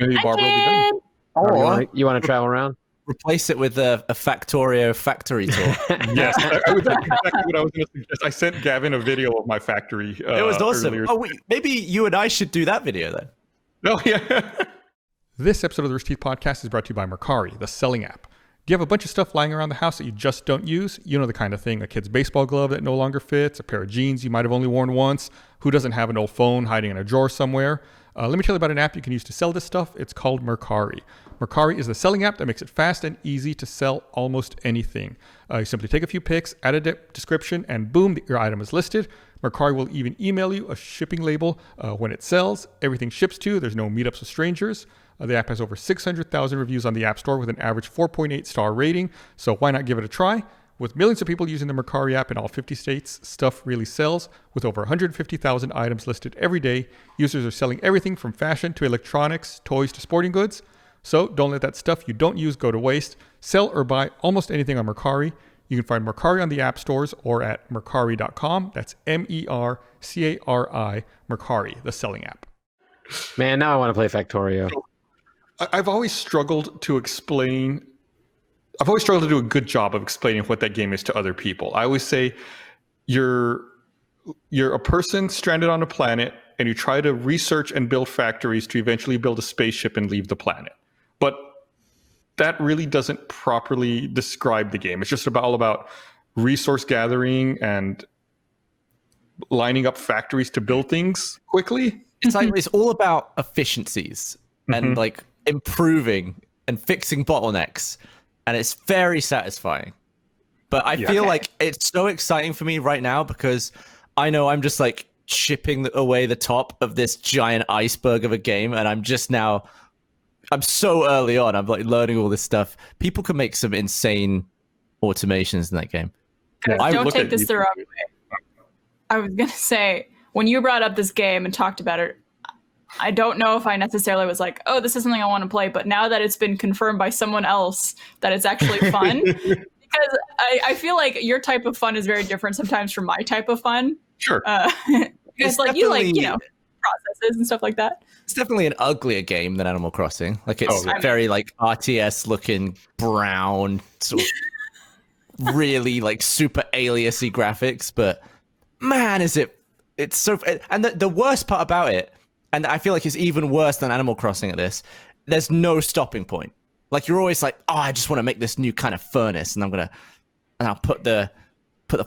Maybe Barbara will be done. Or you want to travel around? Replace it with a Factorio factory tour. Yes, that's exactly what I was going to suggest. I sent Gavin a video of my factory. It was awesome. Earlier. Oh, maybe you and I should do that video then. Oh, yeah. This episode of the Rooster Teeth podcast is brought to you by Mercari, the selling app. Do you have a bunch of stuff lying around the house that you just don't use? You know the kind of thing, a kid's baseball glove that no longer fits, a pair of jeans you might have only worn once, who doesn't have an old phone hiding in a drawer somewhere? Let me tell you about an app you can use to sell this stuff. It's called Mercari. Mercari is the selling app that makes it fast and easy to sell almost anything. You simply take a few pics, add a description, and boom, your item is listed. Mercari will even email you a shipping label when it sells. Everything ships to you. There's no meetups with strangers. The app has over 600,000 reviews on the App Store with an average 4.8 star rating. So why not give it a try? With millions of people using the Mercari app in all 50 states, stuff really sells. With over 150,000 items listed every day, users are selling everything from fashion to electronics, toys to sporting goods. So don't let that stuff you don't use go to waste. Sell or buy almost anything on Mercari. You can find Mercari on the app stores or at Mercari.com. That's MERCARI, Mercari, the selling app. Man, now I want to play Factorio. I've always struggled to do a good job of explaining what that game is to other people. I always say you're a person stranded on a planet and you try to research and build factories to eventually build a spaceship and leave the planet. But that really doesn't properly describe the game. It's just all about resource gathering and lining up factories to build things quickly. It's like it's all about efficiencies and like improving and fixing bottlenecks, and it's very satisfying. But I feel like it's so exciting for me right now because I know I'm just like chipping away the top of this giant iceberg of a game, and I'm so early on. I'm like learning all this stuff. People can make some insane automations in that game. Don't take this the wrong way. I was gonna say, when you brought up this game and talked about it, I don't know if I necessarily was like, oh, this is something I want to play. But now that it's been confirmed by someone else that it's actually fun, because I feel like your type of fun is very different sometimes from my type of fun. Sure. It's like you like, processes and stuff like that. It's definitely an uglier game than Animal Crossing. Like it's very like RTS looking brown, sort of really like super aliasy graphics. But man, is it it's so, and the worst part about it, and I feel like it's even worse than Animal Crossing at this, there's no stopping point. Like, you're always like, oh, I just want to make this new kind of furnace, and I'll put the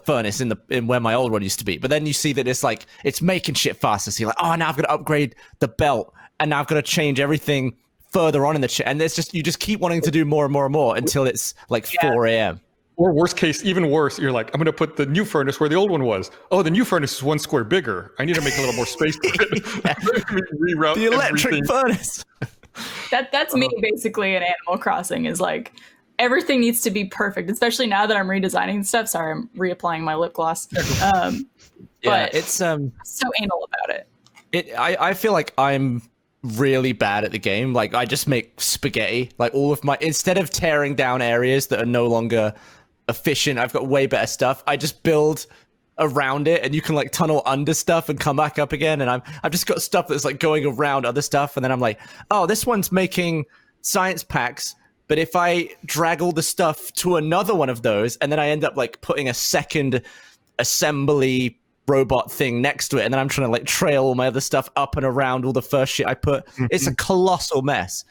furnace in where my old one used to be. But then you see that it's making shit faster. So you're like, oh, now I've got to upgrade the belt, and now I've got to change everything further on in the and there's you just keep wanting to do more and more and more until it's like 4 a.m. Or worst case, even worse, you're like, I'm going to put the new furnace where the old one was. Oh, the new furnace is 1 square bigger. I need to make a little more space for it. Reroute the electric everything. furnace. That's me basically in Animal Crossing, is like everything needs to be perfect, especially now that I'm redesigning stuff. Sorry, I'm reapplying my lip gloss. But it's so anal about it. I feel like I'm really bad at the game. Like, I just make spaghetti. Like, instead of tearing down areas that are no longer efficient, I've got way better stuff. I just build around it, and you can like tunnel under stuff and come back up again. And I've just got stuff that's like going around other stuff, and then I'm like, oh, this one's making science packs, but if I drag all the stuff to another one of those, and then I end up like putting a second assembly robot thing next to it, and then I'm trying to like trail all my other stuff up and around all the first shit I put. It's a colossal mess.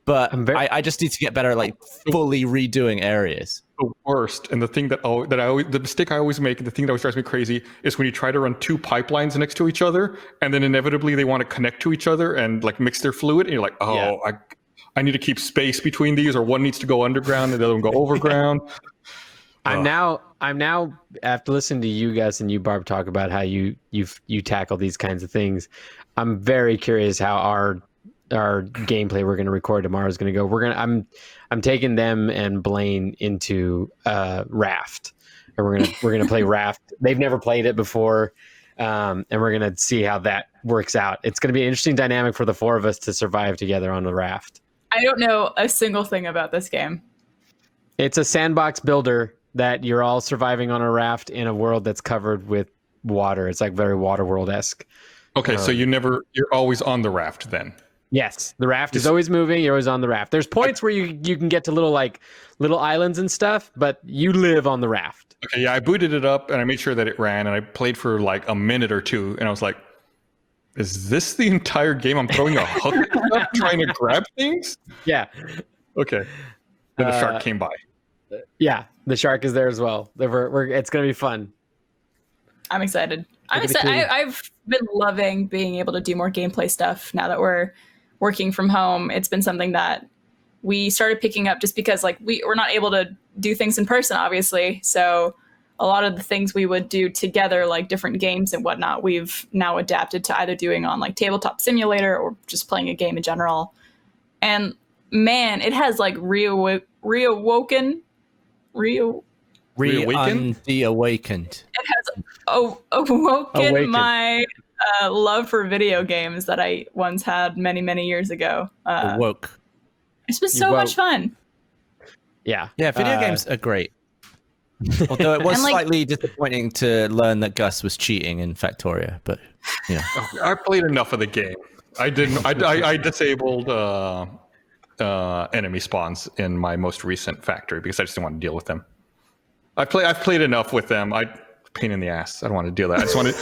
But I just need to get better at like fully redoing areas. The worst, and the thing the mistake I always make, and the thing that always drives me crazy, is when you try to run 2 pipelines next to each other, and then inevitably they want to connect to each other and like mix their fluid, and you're like, oh, yeah. I need to keep space between these, or one needs to go underground and the other one go overground. I'm now after listening to you guys and you, Barb, talk about how you tackle these kinds of things. I'm very curious how our gameplay we're going to record tomorrow is going to go. I'm taking them and Blaine into Raft, and we're gonna play Raft. They've never played it before, and we're gonna see how that works out. It's going to be an interesting dynamic for the 4 of us to survive together on the raft. I don't know a single thing about this game. It's a sandbox builder that you're all surviving on a raft in a world that's covered with water. It's like very Waterworld-esque. Okay, so you're always on the raft then. Yes, the raft is always moving. You're always on the raft. There's points where you can get to little islands and stuff, but you live on the raft. Okay, yeah, I booted it up and I made sure that it ran, and I played for like a minute or two, and I was like, is this the entire game? I'm throwing a hook up trying to grab things? Yeah. Okay. Then the shark came by. Yeah, the shark is there as well. It's going to be fun. I'm excited. I've been loving being able to do more gameplay stuff now that we're working from home. It's been something that we started picking up just because like we're not able to do things in person, obviously. So a lot of the things we would do together, like different games and whatnot, we've now adapted to either doing on like Tabletop Simulator or just playing a game in general. And man, it has like reawakened. Re-awakened? It has awoken my love for video games that I once had many, many years ago. Awoke. It's been so much fun. Yeah. Yeah, video games are great. Although it was slightly disappointing to learn that Gus was cheating in Factoria, but you know. I played enough of the game. I didn't. I disabled enemy spawns in my most recent factory because I just didn't want to deal with them. I've played enough with them. Pain in the ass. I don't want to deal with that. I just wanted.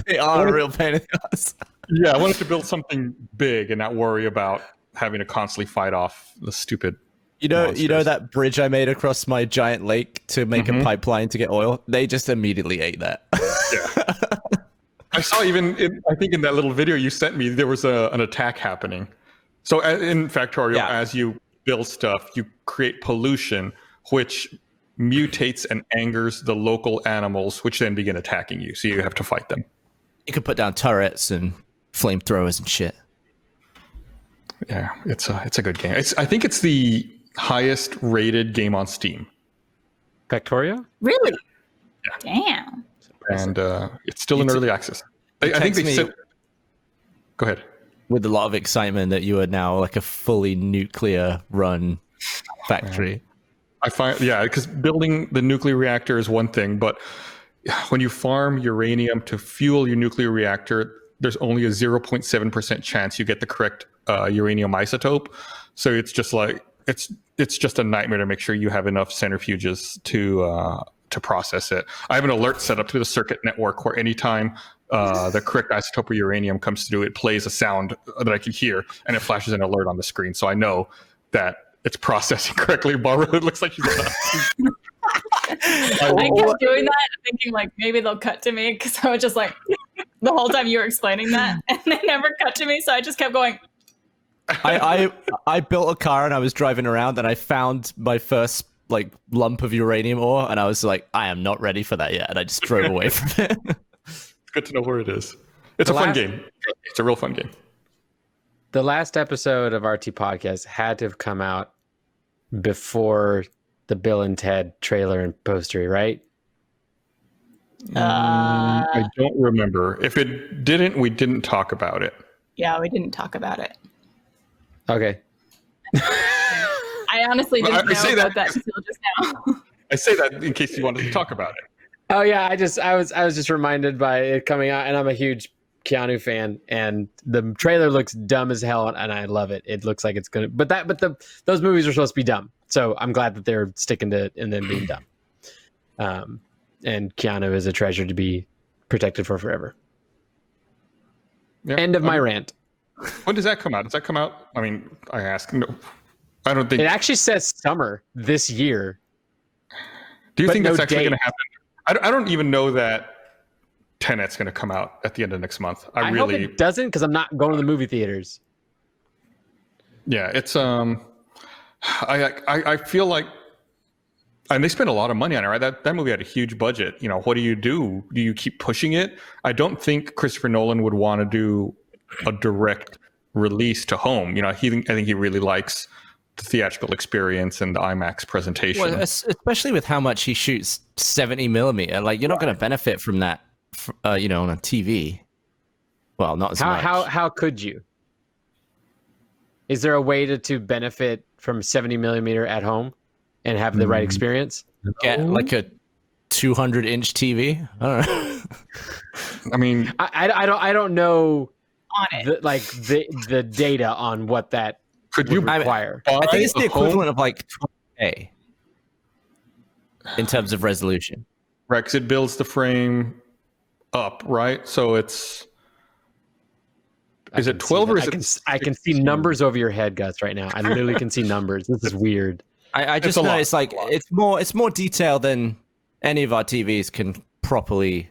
They are a real pain in the ass. Yeah, I wanted to build something big and not worry about having to constantly fight off the stupid. You know that bridge I made across my giant lake to make a pipeline to get oil? They just immediately ate that. Yeah. I saw I think in that little video you sent me, there was an attack happening. So in Factorio, as you build stuff, you create pollution, which mutates and angers the local animals, which then begin attacking you. So you have to fight them. You can put down turrets and flamethrowers and shit. Yeah, it's a good game. I think it's the highest rated game on Steam. Factorio? Really? Yeah. Damn. And it's still in early access. I think they said. Go ahead. With a lot of excitement that you are now like a fully nuclear run factory. I find, because building the nuclear reactor is one thing, but when you farm uranium to fuel your nuclear reactor, there's only a 0.7% chance you get the correct uranium isotope. So it's just like it's just a nightmare to make sure you have enough centrifuges to to process it. I have an alert set up to the circuit network where anytime the correct isotope of uranium comes through, it plays a sound that I can hear, and it flashes an alert on the screen, so I know that it's processing correctly. Barbara, it looks like she's I kept doing that, thinking like maybe they'll cut to me because I was just like the whole time you were explaining that, and they never cut to me, so I just kept going. I built a car and I was driving around and I found my first like lump of uranium ore and I was like, I am not ready for that yet, and I just drove away from it. It's good to know where it is. It's a fun game. It's a real fun game. The last episode of RT Podcast had to have come out before the Bill and Ted trailer and poster, right? I don't remember. If it didn't, we didn't talk about it. Yeah, we didn't talk about it. Okay. I honestly didn't know about that until just now. I say that in case you wanted to talk about it. Oh yeah, I was just reminded by it coming out, and I'm a huge Keanu fan, and the trailer looks dumb as hell, and I love it. It looks like it's gonna, those movies are supposed to be dumb, so I'm glad that they're sticking to it and then being dumb. And Keanu is a treasure to be protected for forever. Yeah. End of my rant. When does that come out? Does that come out? I mean, I ask. No, I don't think. It actually says summer this year. Do you think no that's actually date. going to happen? I don't even know that Tenet's going to come out at the end of next month. I hope it doesn't, because I'm not going to the movie theaters. Yeah, it's I feel like, and they spent a lot of money on it, right? That movie had a huge budget. You know, what do? Do you keep pushing it? I don't think Christopher Nolan would want to do a direct release to home. You know, I think he really likes the theatrical experience and the IMAX presentation. Well, especially with how much he shoots 70 millimeter, like you're not going to benefit from that, on a TV. Well, not as much. How could you? Is there a way to benefit from 70 millimeter at home and have the right experience? Get like a 200-inch TV. I don't know. I mean, I don't know On it. the data on what that could would you require. I think it's the a home- equivalent of like 20K in terms of resolution. Right, 'cause it builds the frame up, right? So is it 12 or is it? I can see numbers over your head, Gus, right now. I literally can see numbers. This is weird. I just know it's like it's more detail than any of our TVs can properly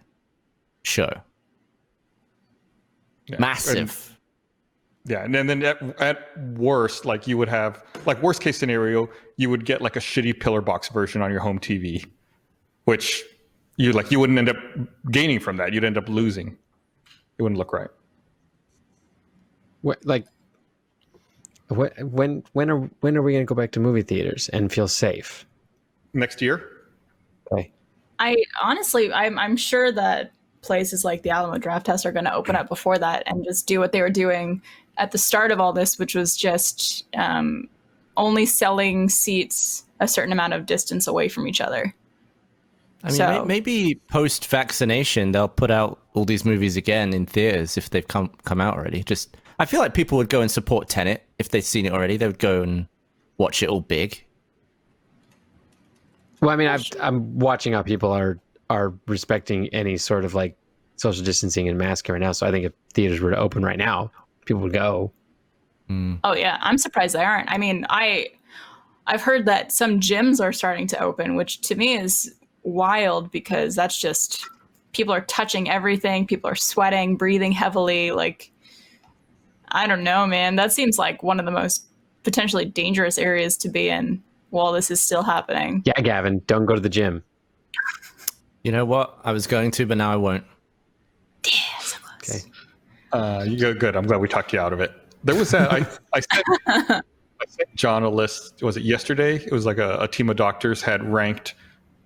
show. Yeah. Massive. And then at worst, like you would have, like worst case scenario, you would get like a shitty pillar box version on your home TV, which you wouldn't end up gaining from that. You'd end up losing. It wouldn't look right. When are we going to go back to movie theaters and feel safe? Next year? Okay. I'm sure that places like the Alamo Draft House are going to open up before that and just do what they were doing at the start of all this, which was just only selling seats a certain amount of distance away from each other. I mean, maybe post-vaccination they'll put out all these movies again in theaters if they've come out already. Just, I feel like people would go and support Tenet if they've seen it already. They would go and watch it all big. Well, I mean, I'm watching how people are respecting any sort of like social distancing and masking right now. So I think if theaters were to open right now, people would go. Oh yeah, I'm surprised they aren't. I mean, I've heard that some gyms are starting to open, which to me is wild because that's just people are touching everything, people are sweating, breathing heavily. Like, I don't know, man. That seems like one of the most potentially dangerous areas to be in while this is still happening. Yeah, Gavin, don't go to the gym. You know what? I was going to, but now I won't. Damn, so close. Okay. You go good. I'm glad we talked you out of it. There was that. I sent John a list. Was it yesterday? It was like a team of doctors had ranked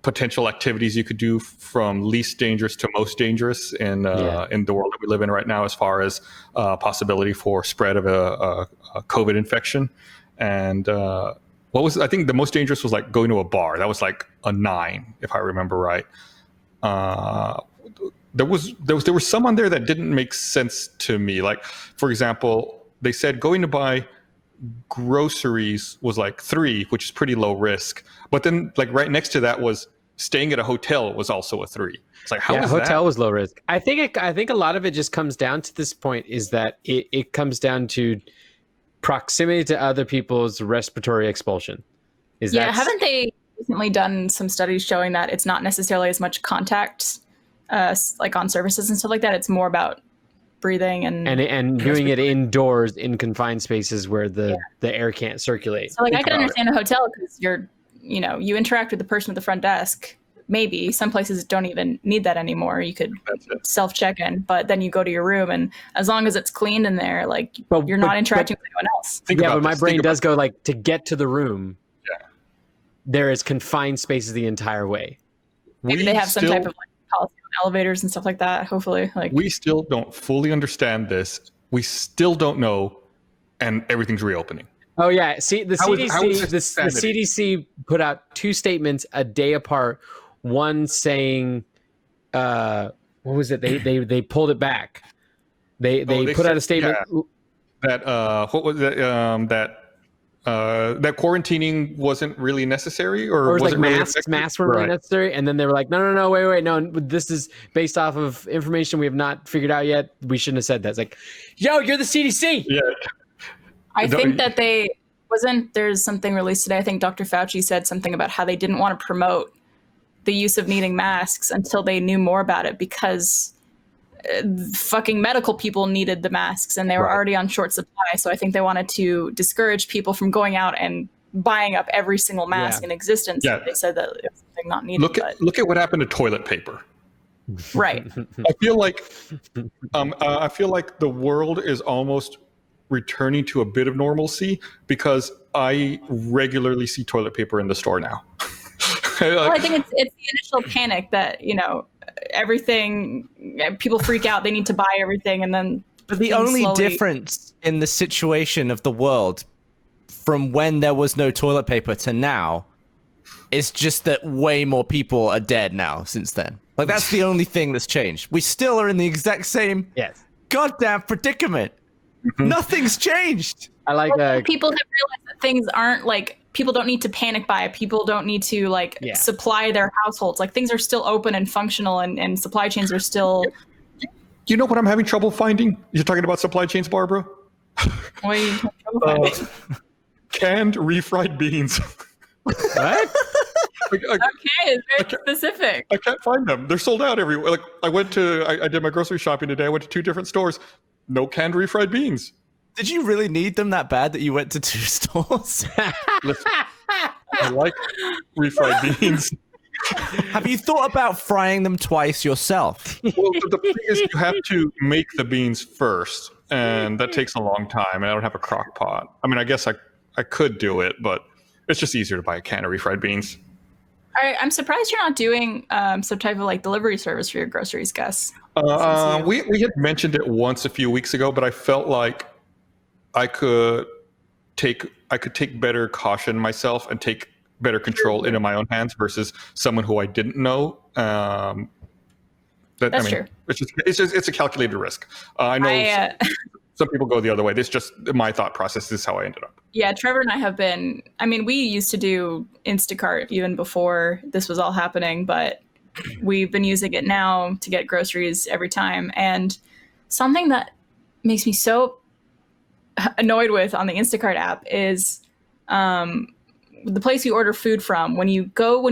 potential activities you could do from least dangerous to most dangerous in the world that we live in right now, as far as possibility for spread of a COVID infection. And I think the most dangerous was like going to a bar. That was like a 9, if I remember right. There was some on there that didn't make sense to me. Like, for example, they said going to buy groceries was like 3, which is pretty low risk. But then like right next to that was staying at a hotel was also a 3. It's like, how is hotel that? was low risk. I think a lot of it just comes down to this point is that it comes down to proximity to other people's respiratory expulsion. Haven't they recently done some studies showing that it's not necessarily as much contact, like on surfaces and stuff like that? It's more about breathing and doing it indoors in confined spaces where the air can't circulate. So like I can understand a hotel because you interact with the person at the front desk. Maybe some places don't even need that anymore. You could self-check in, but then you go to your room, and as long as it's cleaned in there, like you're not interacting with anyone else. But my brain does go like to get to the room. Yeah, there is confined spaces the entire way. Maybe they have some type of like policy on elevators and stuff like that. Hopefully, like we still don't fully understand this. We still don't know, and everything's reopening. Oh yeah, see the CDC put out 2 statements a day apart. One saying, what was it? They pulled it back. They put out a statement that what was it? That quarantining wasn't really necessary, or was like really masks weren't really necessary. And then they were like, no, wait, no, this is based off of information we have not figured out yet. We shouldn't have said that. It's like, yo, you're the CDC. Yeah. I think that there's something released today. I think Dr. Fauci said something about how they didn't want to promote the use of needing masks until they knew more about it, because fucking medical people needed the masks and they were already on short supply. So I think they wanted to discourage people from going out and buying up every single mask in existence. Yeah. They said that it was something not needed. Look at what happened to toilet paper. Right. I feel like the world is almost returning to a bit of normalcy because I regularly see toilet paper in the store now. Well, I think it's the initial panic that, everything, people freak out, they need to buy everything, and then but the only difference in the situation of the world from when there was no toilet paper to now is just that way more people are dead now since then. Like, that's the only thing that's changed. We still are in the exact same goddamn predicament. Mm-hmm. Nothing's changed. I like that. People have realized that things aren't like, people don't need to panic buy. People don't need to supply their households. Like, things are still open and functional, and supply chains are still. You know what I'm having trouble finding? You're talking about supply chains, Barbara? What are you having trouble finding? Canned refried beans. What? Okay, it's very specific. I can't find them. They're sold out everywhere. Like, I did my grocery shopping today. I went to 2 different stores. No canned refried beans. Did you really need them that bad that you went to 2 stores? Listen, I like refried beans. Have you thought about frying them twice yourself? Well, the thing is, you have to make the beans first, and that takes a long time, and I don't have a crock pot. I mean, I guess I could do it, but it's just easier to buy a can of refried beans. I'm surprised you're not doing some type of like delivery service for your groceries, Gus. We had mentioned it once a few weeks ago, but I felt like I could take better caution myself and take better control into my own hands versus someone who I didn't know. That's true. It's a calculated risk. I know some people go the other way. This just my thought process. This is how I ended up. Yeah, Trevor and I have been. I mean, we used to do Instacart even before this was all happening, but we've been using it now to get groceries every time. And something that makes me so annoyed with on the Instacart app is the place you order food from. When you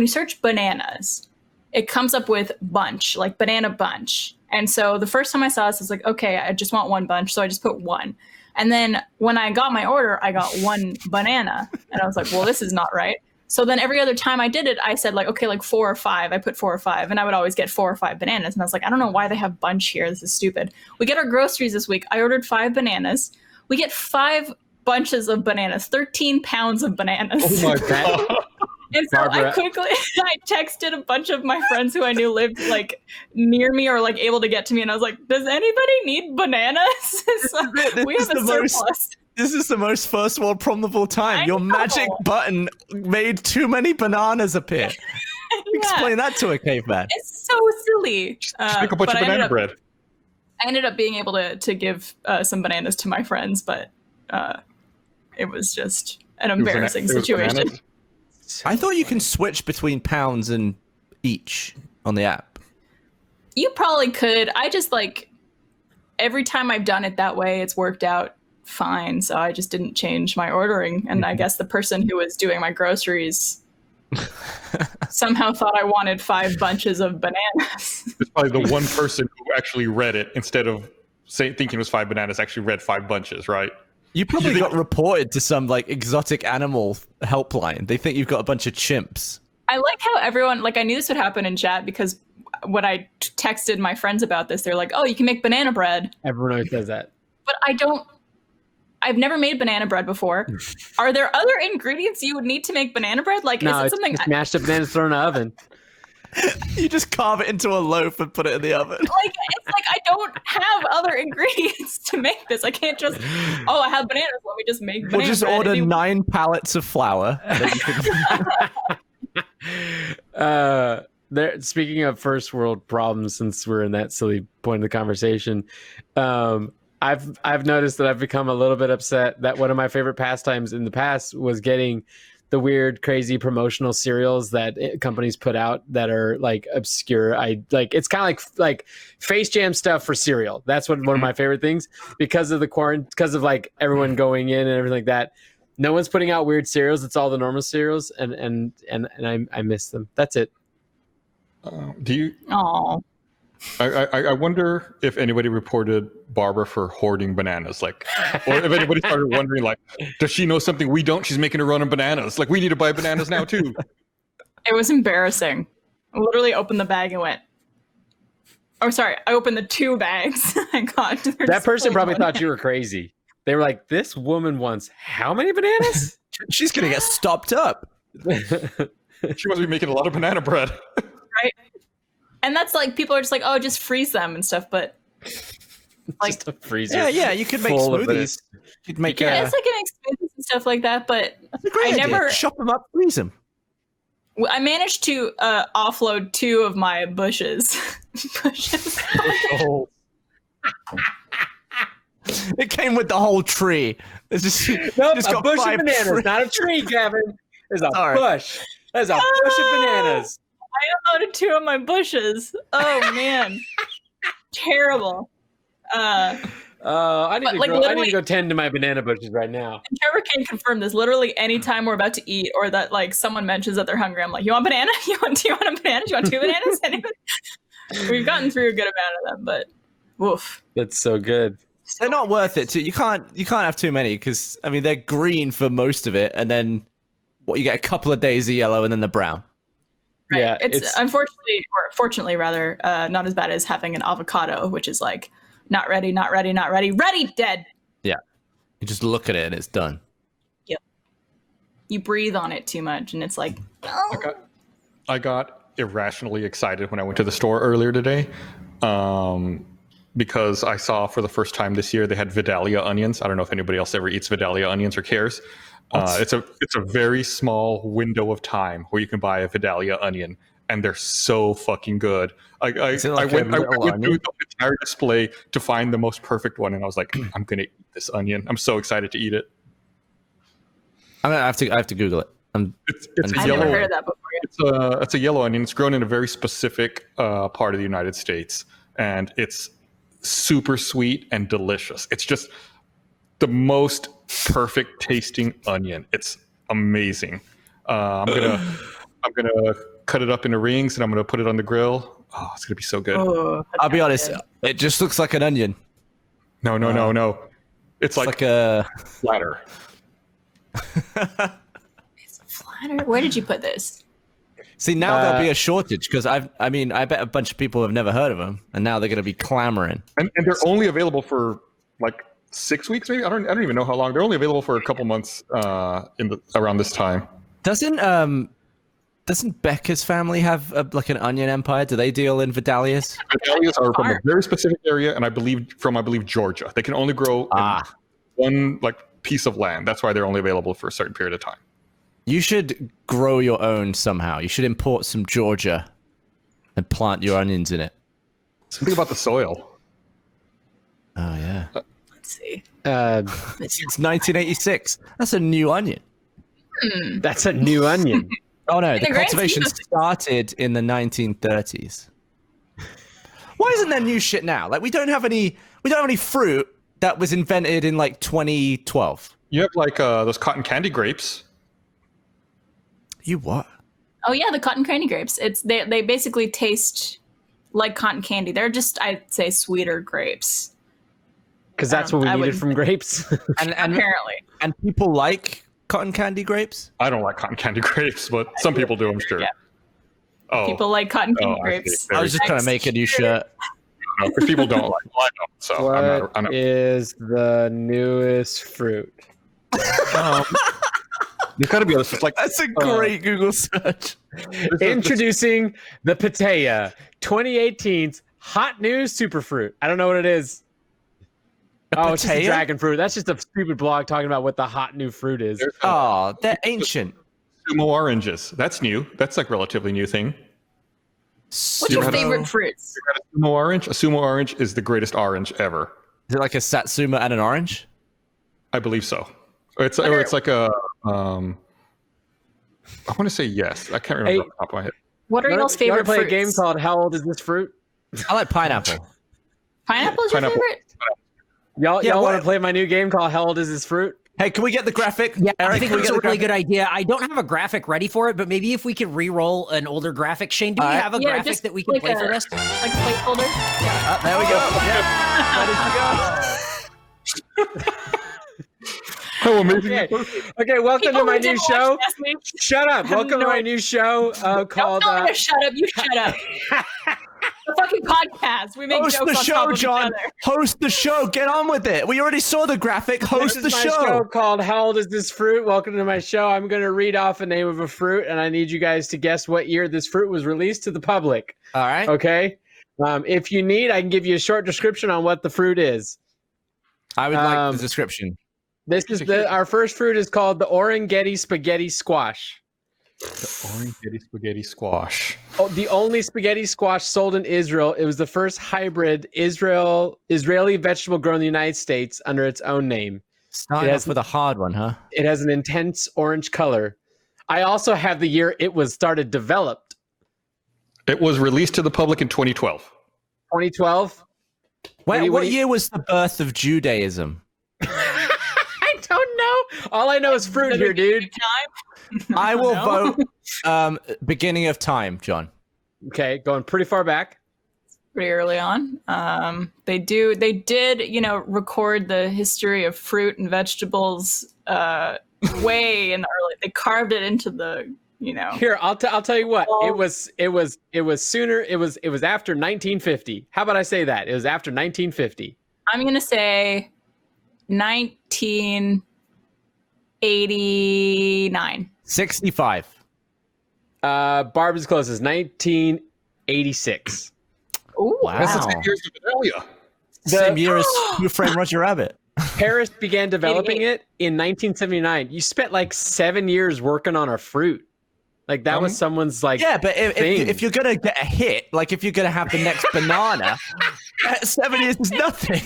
search bananas, it comes up with bunch, like banana bunch. And so the first time I saw this, I was like, okay, I just want 1 bunch. So I just put 1. And then when I got my order, I got 1 banana. And I was like, well, this is not right. So then every other time I did it, I said like, okay, like 4 or 5. I put 4 or 5. And I would always get 4 or 5 bananas. And I was like, I don't know why they have bunch here. This is stupid. We get our groceries this week. I ordered 5 bananas. We get 5 bunches of bananas, 13 pounds of bananas. Oh my God. And so Barbara, I texted a bunch of my friends who I knew lived like near me or like able to get to me. And I was like, does anybody need bananas? We have a surplus. This is the most first world problem of all time. Your magic button made too many bananas appear. Explain that to a caveman. It's so silly. Just make a bunch of banana bread. I ended up being able to give some bananas to my friends, but it was just an embarrassing situation. I thought you can switch between pounds and each on the app. You probably could. I just like every time I've done it that way, it's worked out fine. So I just didn't change my ordering. And I guess the person who was doing my groceries somehow thought I wanted 5 bunches of bananas. It's probably the one person who actually read it instead of thinking it was 5 bananas, actually read 5 bunches, right? You probably got reported to some like exotic animal helpline. They think you've got a bunch of chimps. I like how everyone, like I knew this would happen in chat because when I texted my friends about this, they're like, oh, you can make banana bread. Everyone always does that. But I've never made banana bread before. Are there other ingredients you would need to make banana bread? Like, No, is it something? it's mashed up bananas thrown in the oven. You just carve it into a loaf and put it in the oven. Like, it's like I don't have other ingredients to make this. I can't just, oh, I have bananas. Let me just make banana We'll just bread. order 9 pallets of flour. Speaking of first world problems, since we're in that silly point of the conversation, I've noticed that I've become a little bit upset that one of my favorite pastimes in the past was getting the weird, crazy promotional cereals that companies put out that are like obscure. It's kind of like Face Jam stuff for cereal. That's one of my favorite things because of the quarantine, because of like everyone going in and everything like that. No one's putting out weird cereals. It's all the normal cereals, and I miss them. That's it. Do you? Oh, I wonder if anybody reported Barbara for hoarding bananas, like, or if anybody started wondering, like, does she know something we don't? She's making a run on bananas. Like, we need to buy bananas now too. it was embarrassing. I literally opened the bag and went, oh, sorry. I opened the 2 bags. I got That person probably thought you were crazy. They were like, this woman wants how many bananas? She's going to get stopped up. She must be making a lot of banana bread. right. And that's like, people are just like, oh, just freeze them and stuff. But like, Just a freezer. Yeah, you could make full of smoothies. You'd make yeah, it's like an experience and stuff like that. But I never, chop them up, freeze them. I managed to offload 2 of my bushes. Oh. It came with the whole tree. It's just, Nope, just a got bush of 5 bananas, not a tree, Kevin. There's a Sorry. bush. There's a bush of bananas. I unloaded 2 of my bushes. Oh man, terrible. I need But, to like, grow, I need literally- to go tend to my banana bushes right now. And Trevor can confirm this. Literally, anytime we're about to eat, or that like someone mentions that they're hungry, I'm like, "You want banana? Do you want a banana? Do you want 2 bananas?" Anyway, we've gotten through a good amount of them, but woof. That's so good. They're not worth it. You can't have too many because I mean they're green for most of it, and then you get a couple of days of yellow, and then the brown. Right. Yeah, it's unfortunately, or fortunately rather, not as bad as having an avocado, which is like not ready, dead. Yeah, you just look at it and it's done. Yep. You breathe on it too much, and it's like, oh. I got irrationally excited when I went to the store earlier today, because I saw for the first time this year they had Vidalia onions. I don't know if anybody else ever eats Vidalia onions or cares. It's a very small window of time where you can buy a Vidalia onion, and they're so fucking good. I went through the entire display to find the most perfect one, and I was like, I'm gonna eat this onion. I'm so excited to eat it. I have to Google it. It's a I've yellow. never heard of that before. It's a yellow onion. It's grown in a very specific part of the United States, and it's super sweet and delicious. It's just the most perfect tasting onion. It's amazing. I'm gonna cut it up into rings, and I'm gonna put it on the grill. Oh, it's gonna be so good. Oh, I'll be honest. It just looks like an onion. No. It's like a flatter. It's flatter. Where did you put this? See, now there'll be a shortage because I bet a bunch of people have never heard of them, and now they're going to be clamoring. And they're only available for like 6 weeks, maybe. I don't even know how long. They're only available for a couple months around this time. Doesn't Becca's family have like an onion empire? Do they deal in Vidalias? Vidalias are from a very specific area, and I believe Georgia. They can only grow in one like piece of land. That's why they're only available for a certain period of time. You should grow your own somehow. You should import some Georgia and plant your onions in it. Something about the soil. Oh yeah. Let's see. It's 1986. That's a new onion. That's a new onion. Oh no, In the the grand cultivation scheme of things. started in the 1930s. Why isn't there new shit now? Like we don't have any fruit that was invented in like 2012. You have like those cotton candy grapes. You what? Oh yeah, the cotton candy grapes. They basically taste like cotton candy. They're just, I'd say, sweeter grapes. Because that's what we I needed wouldn't- from grapes. And Apparently, and people like cotton candy grapes? I don't like cotton candy grapes, but some people do, I'm sure. Yeah. Oh, people like cotton candy I grapes. see. I was just trying to make a new shirt. No, because people don't like. Well, I don't. So I'm What not. is the newest fruit? There's got to be other stuff. Like That's a great Google search. Introducing the Pitaya 2018's hot new superfruit. I don't know what it is. It's just a pitaya? dragon fruit. That's just a stupid blog talking about what the hot new fruit is. Oh, they're ancient. sumo oranges. That's new. That's like relatively new thing. What's You your had a- favorite fruits? You got a sumo orange. A sumo orange is the greatest orange ever. Is it like a satsuma and an orange? I believe so. It's like a. I want to say yes. I can't remember Hey, off the top of my head. What are You y'all's wanna favorite play fruits? a game called How Old Is This Fruit? I like pineapple. Pineapple's your Pineapple. favorite? Y'all Yeah, want what- to play my new game called How Old Is This Fruit? Hey, can we get the graphic? Yeah, I Eric, think can we that's get a the really graphic? good idea. I don't have a graphic ready for it, but maybe if we could re-roll an older graphic. Shane, do we have a Yeah, graphic just that we can like play a- for this? Like a placeholder? There we go. Ready to go. Oh, amazing. Okay, welcome People to my who new didn't show. watch last week, Shut up. have Welcome to no my idea. new show Don't called. tell me to shut up. You shut up. The fucking podcast. We make Host jokes the on top show, of each John. other. Host the show. Get on with it. We already saw the graphic. Host This the is my show. called How Old Is This Fruit? Welcome to my show. I'm going to read off a name of a fruit, and I need you guys to guess what year this fruit was released to the public. All right. Okay? If you need, I can give you a short description on what the fruit is. I would like Um, the description. This is our first fruit is called the Orangetti Spaghetti Squash. Orangetti spaghetti squash. Oh, the only spaghetti squash sold in Israel. It was the first hybrid Israeli vegetable grown in the United States under its own name. Starting it off with a hard one, huh? It has an intense orange color. I also have the year it was started developed. It was released to the public in 2012. 2012. What year was the birth of Judaism? I don't know. All I know is fruit here, dude. Time? I will No. vote beginning of time, John. Okay, going pretty far back. Pretty early on. They did, record the history of fruit and vegetables way in the early. They carved it into the, Here, I'll tell you what. Well- It was sooner. It was after 1950. How about I say that? It was after 1950. I'm gonna say 1989. 65. Barb is closest. 1986. Ooh, Wow. That's the same year as the Vidalia. Same year as Who Framed Roger Rabbit. Paris began developing it in 1979. You spent like 7 years working on a fruit. Like that was someone's like. Yeah, but thing. if you're going to get a hit, like if you're going to have the next banana, 7 years is nothing.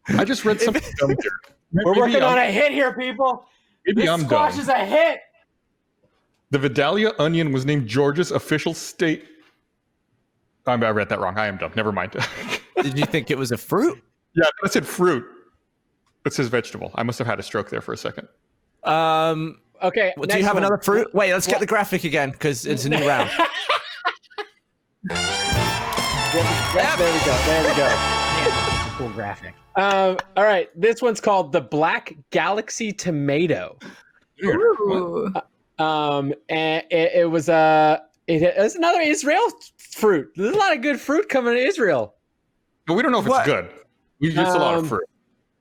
I just read something dumb here. We're working on a hit here, people. Maybe This I'm squash dumb. is a hit. The Vidalia onion was named Georgia's official state. I read that wrong. I am dumb. Never mind. Did you think it was a fruit? Yeah, I said fruit. It says vegetable. I must have had a stroke there for a second. Okay. Do next you have one. another fruit? Wait, let's get the graphic again because it's a new round. There we go. There we go. That's a cool graphic. All right. This one's called the Black Galaxy Tomato. Ooh. And it was another Israel fruit. There's a lot of good fruit coming to Israel. But we don't know if What? it's good. We use a lot of fruit.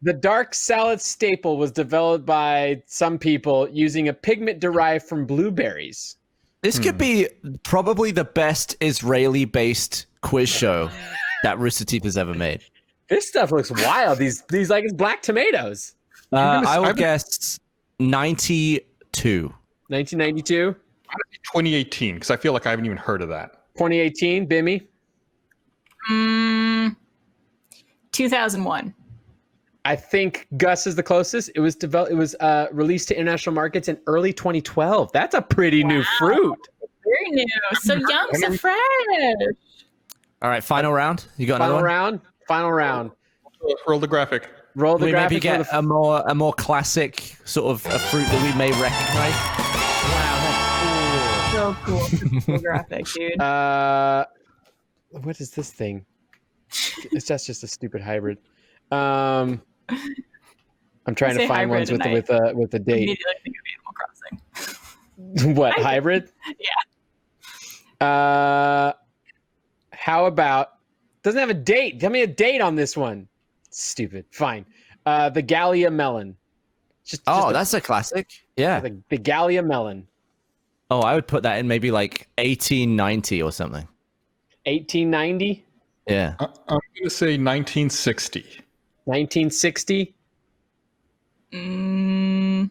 The dark salad staple was developed by some people using a pigment derived from blueberries. This could be probably the best Israeli-based quiz show that Rooster Teeth has ever made. This stuff looks wild. These like it's black tomatoes. I will guess 92. 1992, 2018, because I feel like I haven't even heard of that. 2018, Bimmy. 2001. I think Gus is the closest. It was released to international markets in early 2012. That's a pretty new fruit. Very new. So young, so fresh. All right, final round. You got another one? Final round. Roll the graphic. Roll the We graphic. maybe get a more classic sort of a fruit that we may recognize. So cool. Cool graphic, dude. What is this thing? That's just a stupid hybrid. I'm trying to find ones with the date. Immediately think of Animal Crossing. What hybrid? Yeah. How about doesn't have a date? Tell me a date on this one. Stupid. Fine. The Gallia melon. That's a classic. Yeah. The Gallia melon. Oh, I would put that in maybe like 1890 or something. 1890. Yeah. I'm going to say 1960. 1960. We did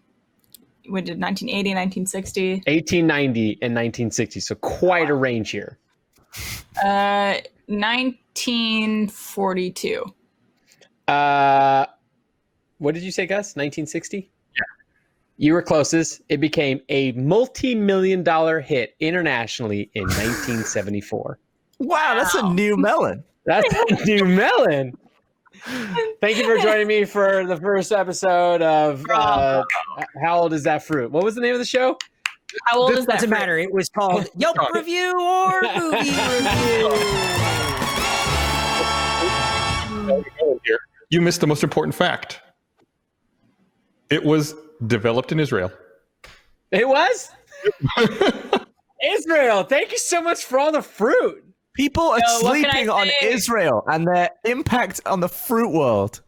1980, 1960. 1890 and 1960. So quite a range here. 1942. What did you say, Gus? 1960? Yeah. You were closest. It became a multi-million-dollar hit internationally in 1974. Wow, that's a new melon. That's a new melon. Thank you for joining me for the first episode of How Old Is That Fruit? What was the name of the show? How old is that? Doesn't matter. It was called Yelp Review or Movie Review. You missed the most important fact. It was developed in Israel. It was? Israel. Thank you so much for all the fruit. People are Yo, what can I sleeping on say? Israel and their impact on the fruit world.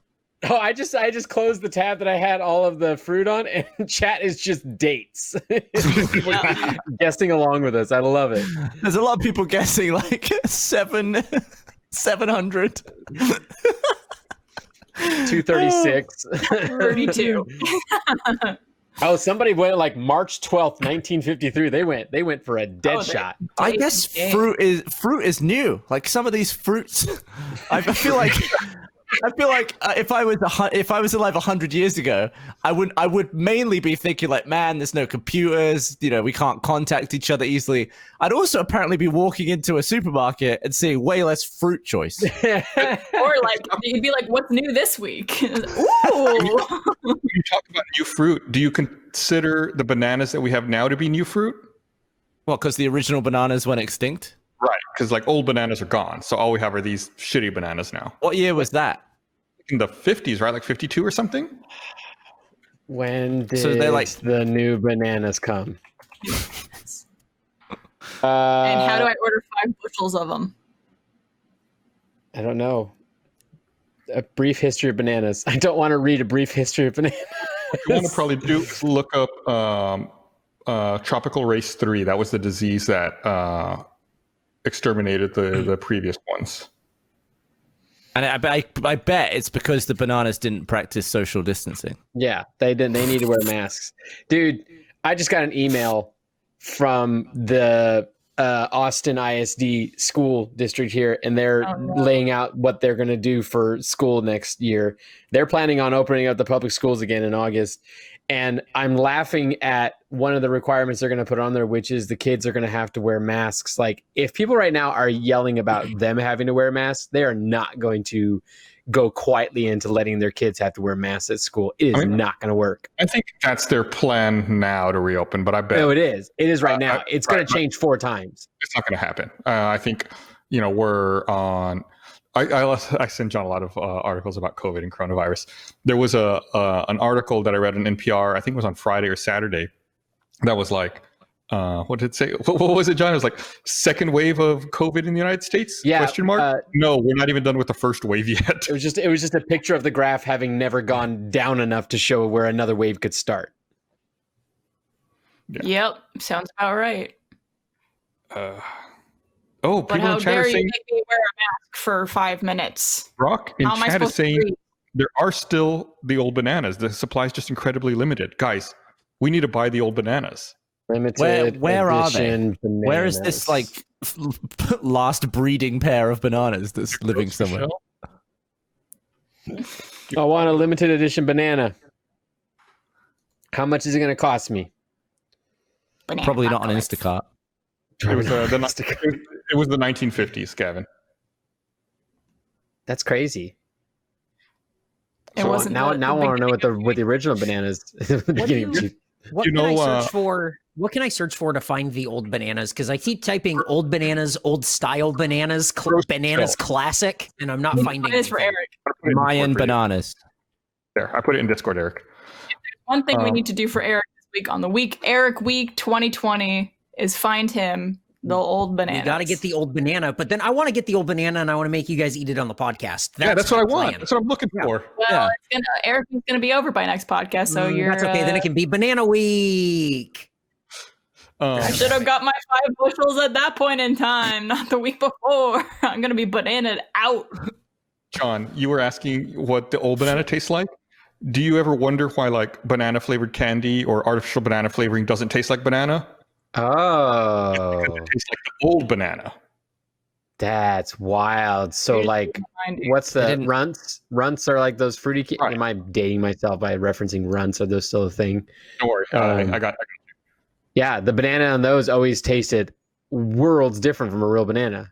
Oh, I just closed the tab that I had all of the fruit on, and chat is just dates. People guessing along with us. I love it. There's a lot of people guessing like 700. 236. 32. Oh, somebody went like March 12th, 1953. They went for a dead shot. I guess fruit is new. Like some of these fruits, I feel like if I was alive 100 years ago, I would mainly be thinking like, man, there's no computers, we can't contact each other easily. I'd also apparently be walking into a supermarket and seeing way less fruit choice. Or like you'd be like, what's new this week? Ooh. When you talk about new fruit, do you consider the bananas that we have now to be new fruit? Well, because the original bananas went extinct. Right, because like old bananas are gone, so all we have are these shitty bananas now. What year was that? In the 50s, right? Like 52 or something? When did So they're like- the new bananas come? And how do I order 5 bushels of them? I don't know. A brief history of bananas. I don't want to read a brief history of bananas. What you want to probably do is look up tropical race 3. That was the disease that exterminated the previous ones. And I bet it's because the bananas didn't practice social distancing. Yeah, they didn't. They need to wear masks. Dude, I just got an email from the Austin ISD school district here, and they're laying out what they're going to do for school next year. They're planning on opening up the public schools again in August. And I'm laughing at one of the requirements they're going to put on there, which is the kids are going to have to wear masks. Like, if people right now are yelling about them having to wear masks, they are not going to go quietly into letting their kids have to wear masks at school. It is not going to work. I think that's their plan now to reopen, but I bet No, it is. It is right now. It's going to change 4 times. it's not going to happen. I think, we're on. I sent John a lot of articles about COVID and coronavirus. There was an article that I read on NPR, I think it was on Friday or Saturday, that was like, what did it say? What was it, John? It was like second wave of COVID in the United States? Yeah, Question mark? No, we're not even done with the first wave yet. It was just a picture of the graph having never gone down enough to show where another wave could start. Yeah. Yep, sounds about right. People But how in chat dare are you saying, make me wear a mask for 5 minutes? Brock in How am I chat is supposed to saying breathe? there are still the old bananas. The supply is just incredibly limited. Guys, we need to buy the old bananas. Limited Where are they? edition bananas. Where is this like last breeding pair of bananas that's living somewhere? Michelle? I want a limited edition banana. How much is it going to cost me? Banana Probably not on apocalypse. Instacart. It was it was the 1950s, Gavin. That's crazy. It So wasn't now the I want to know beginning what the original bananas. What do you- What You can I know, search for? What can I search for to find the old bananas? Because I keep typing old bananas, old style bananas, bananas classic, and I'm not finding Mine is for anything. Eric. Mayan bananas. There, I put it in Discord, Eric. One thing we need to do for Eric this week on the Eric Week 2020 is find him the old banana. You got to get the old banana, but then I want to get the old banana and I want to make you guys eat it on the podcast. That's what I my want. plan. That's what I'm looking for. Well, Yeah. Eric is gonna be over by next podcast, so you're. That's okay. Then it can be banana week. I should have got my 5 bushels at that point in time, not the week before. I'm gonna be bananaed out. John, you were asking what the old banana tastes like. Do you ever wonder why like banana flavored candy or artificial banana flavoring doesn't taste like banana? Oh, It tastes like the old banana. that's wild. So like, what's I the didn't- runts? Runts are like those fruity. Right. Am I dating myself by referencing runts? Are those still a thing? Don't worry, I got. Yeah, the banana on those always tasted worlds different from a real banana.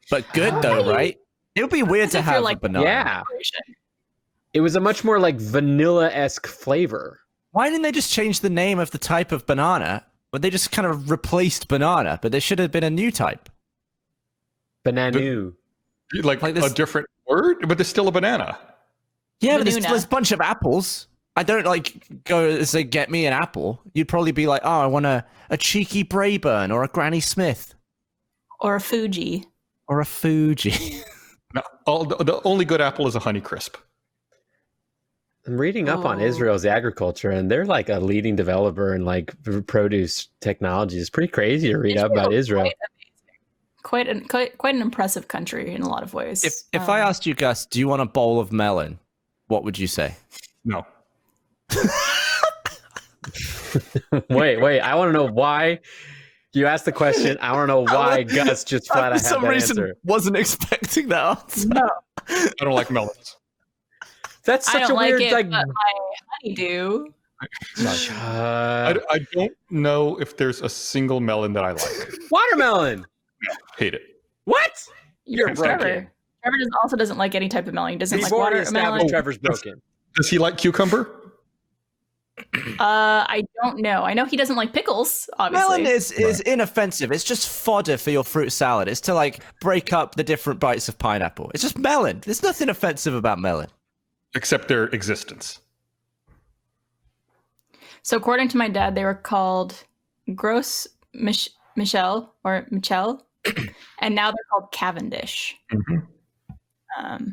But good though, right? It would be weird As to if you're have like- a banana. Yeah, it was a much more like vanilla-esque flavor. Why didn't they just change the name of the type of banana? But they just kind of replaced banana, but there should have been a new type. Banana. Like Like a this- different word, but there's still a banana. Yeah, but Banana. there's a bunch of apples. I don't like go and say, get me an apple. You'd probably be like, oh, I want a cheeky Brayburn or a Granny Smith Or a Fuji. or a Fuji. No, the only good apple is a Honeycrisp. I'm reading up on Oh. Israel's agriculture, and they're like a leading developer in like produce technology. It's pretty crazy to read up about Israel. Quite an impressive country in a lot of ways. if I asked you, Gus, do you want a bowl of melon? What would you say? No, Wait, I want to know why you asked the question. I want to know why Gus just flat out had that answer. wasn't expecting that answer. no, I don't like melons. That's I such don't a like weird it, like. but my honeydew. I don't know if there's a single melon that I like. Watermelon. Hate it. What? You're Can't broken. stand Trevor also doesn't like any type of melon. He doesn't We've like already watermelon. established Trevor's broken. Does he like cucumber? I don't know. I know he doesn't like pickles. Obviously, Melon is inoffensive. It's just fodder for your fruit salad. It's to like break up the different bites of pineapple. It's just melon. There's nothing offensive about melon. Except their existence. So according to my dad, they were called Gros Michel or Michel, and now they're called Cavendish. Mm-hmm.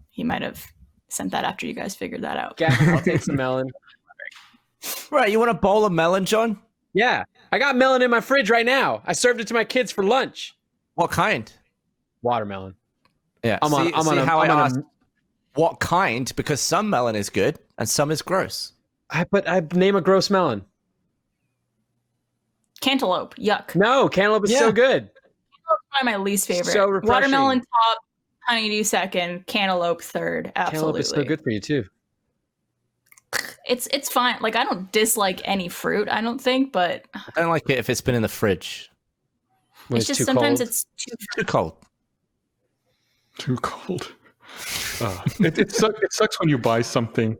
He might have sent that after you guys figured that out. Gavin, I'll take some melon. Right, you want a bowl of melon, John? Yeah, I got melon in my fridge right now. I served it to my kids for lunch. What kind? Watermelon. Yeah, I'm on how I a- asked what kind, because some melon is good and some is gross. I name a gross melon. Cantaloupe, yuck. No, cantaloupe is Yeah. so good. One of my least favorite. So refreshing. Watermelon top, honeydew second, cantaloupe third. Absolutely, Cantaloupe is so good for you too. It's fine. Like I don't dislike any fruit. I don't think, but I don't like it if it's been in the fridge. When it's just too sometimes cold. it's too. Too cold. Too cold. It sucks when you buy something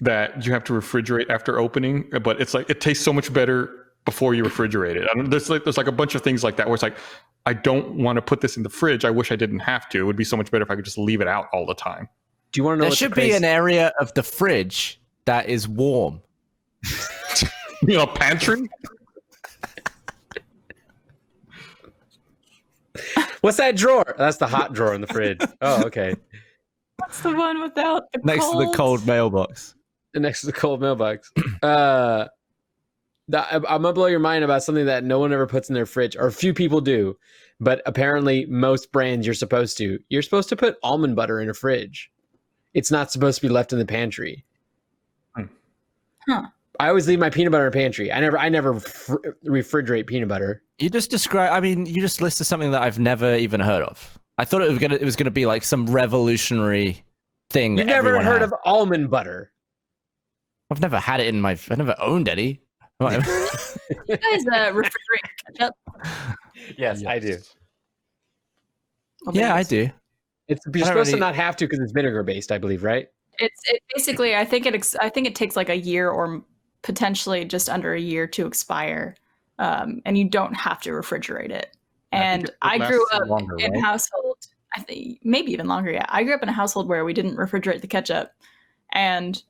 that you have to refrigerate after opening, but it's like it tastes so much better before you refrigerate it. There's like a bunch of things like that where it's like, I don't want to put this in the fridge. I wish I didn't have to. It would be so much better if I could just leave it out all the time. Do you want to know? There what should the be crazy- an area of the fridge that is warm. Pantry. What's that drawer? That's the hot drawer in the fridge. Oh, okay. What's the one without the Next to the cold mailbox. Next to the cold mailbox. I'm gonna blow your mind about something that no one ever puts in their fridge, or few people do, but apparently most brands you're supposed to. You're supposed to put almond butter in a fridge. It's not supposed to be left in the pantry. Huh. I always leave my peanut butter in the pantry. I never refrigerate peanut butter. You just you just listed something that I've never even heard of. I thought it was gonna be like some revolutionary thing. You've that never everyone heard has. of almond butter? I've never had it in my. I've never owned any. You guys refrigerate ketchup? Yes, I do. Well, Yeah, I thanks. do. You're don't supposed to really- not have to because it's vinegar based, I believe, right? It basically, I think it takes like a year or potentially just under a year to expire, and you don't have to refrigerate it. And I grew up in a household, I think maybe even longer. Yeah, I grew up in a household where we didn't refrigerate the ketchup, and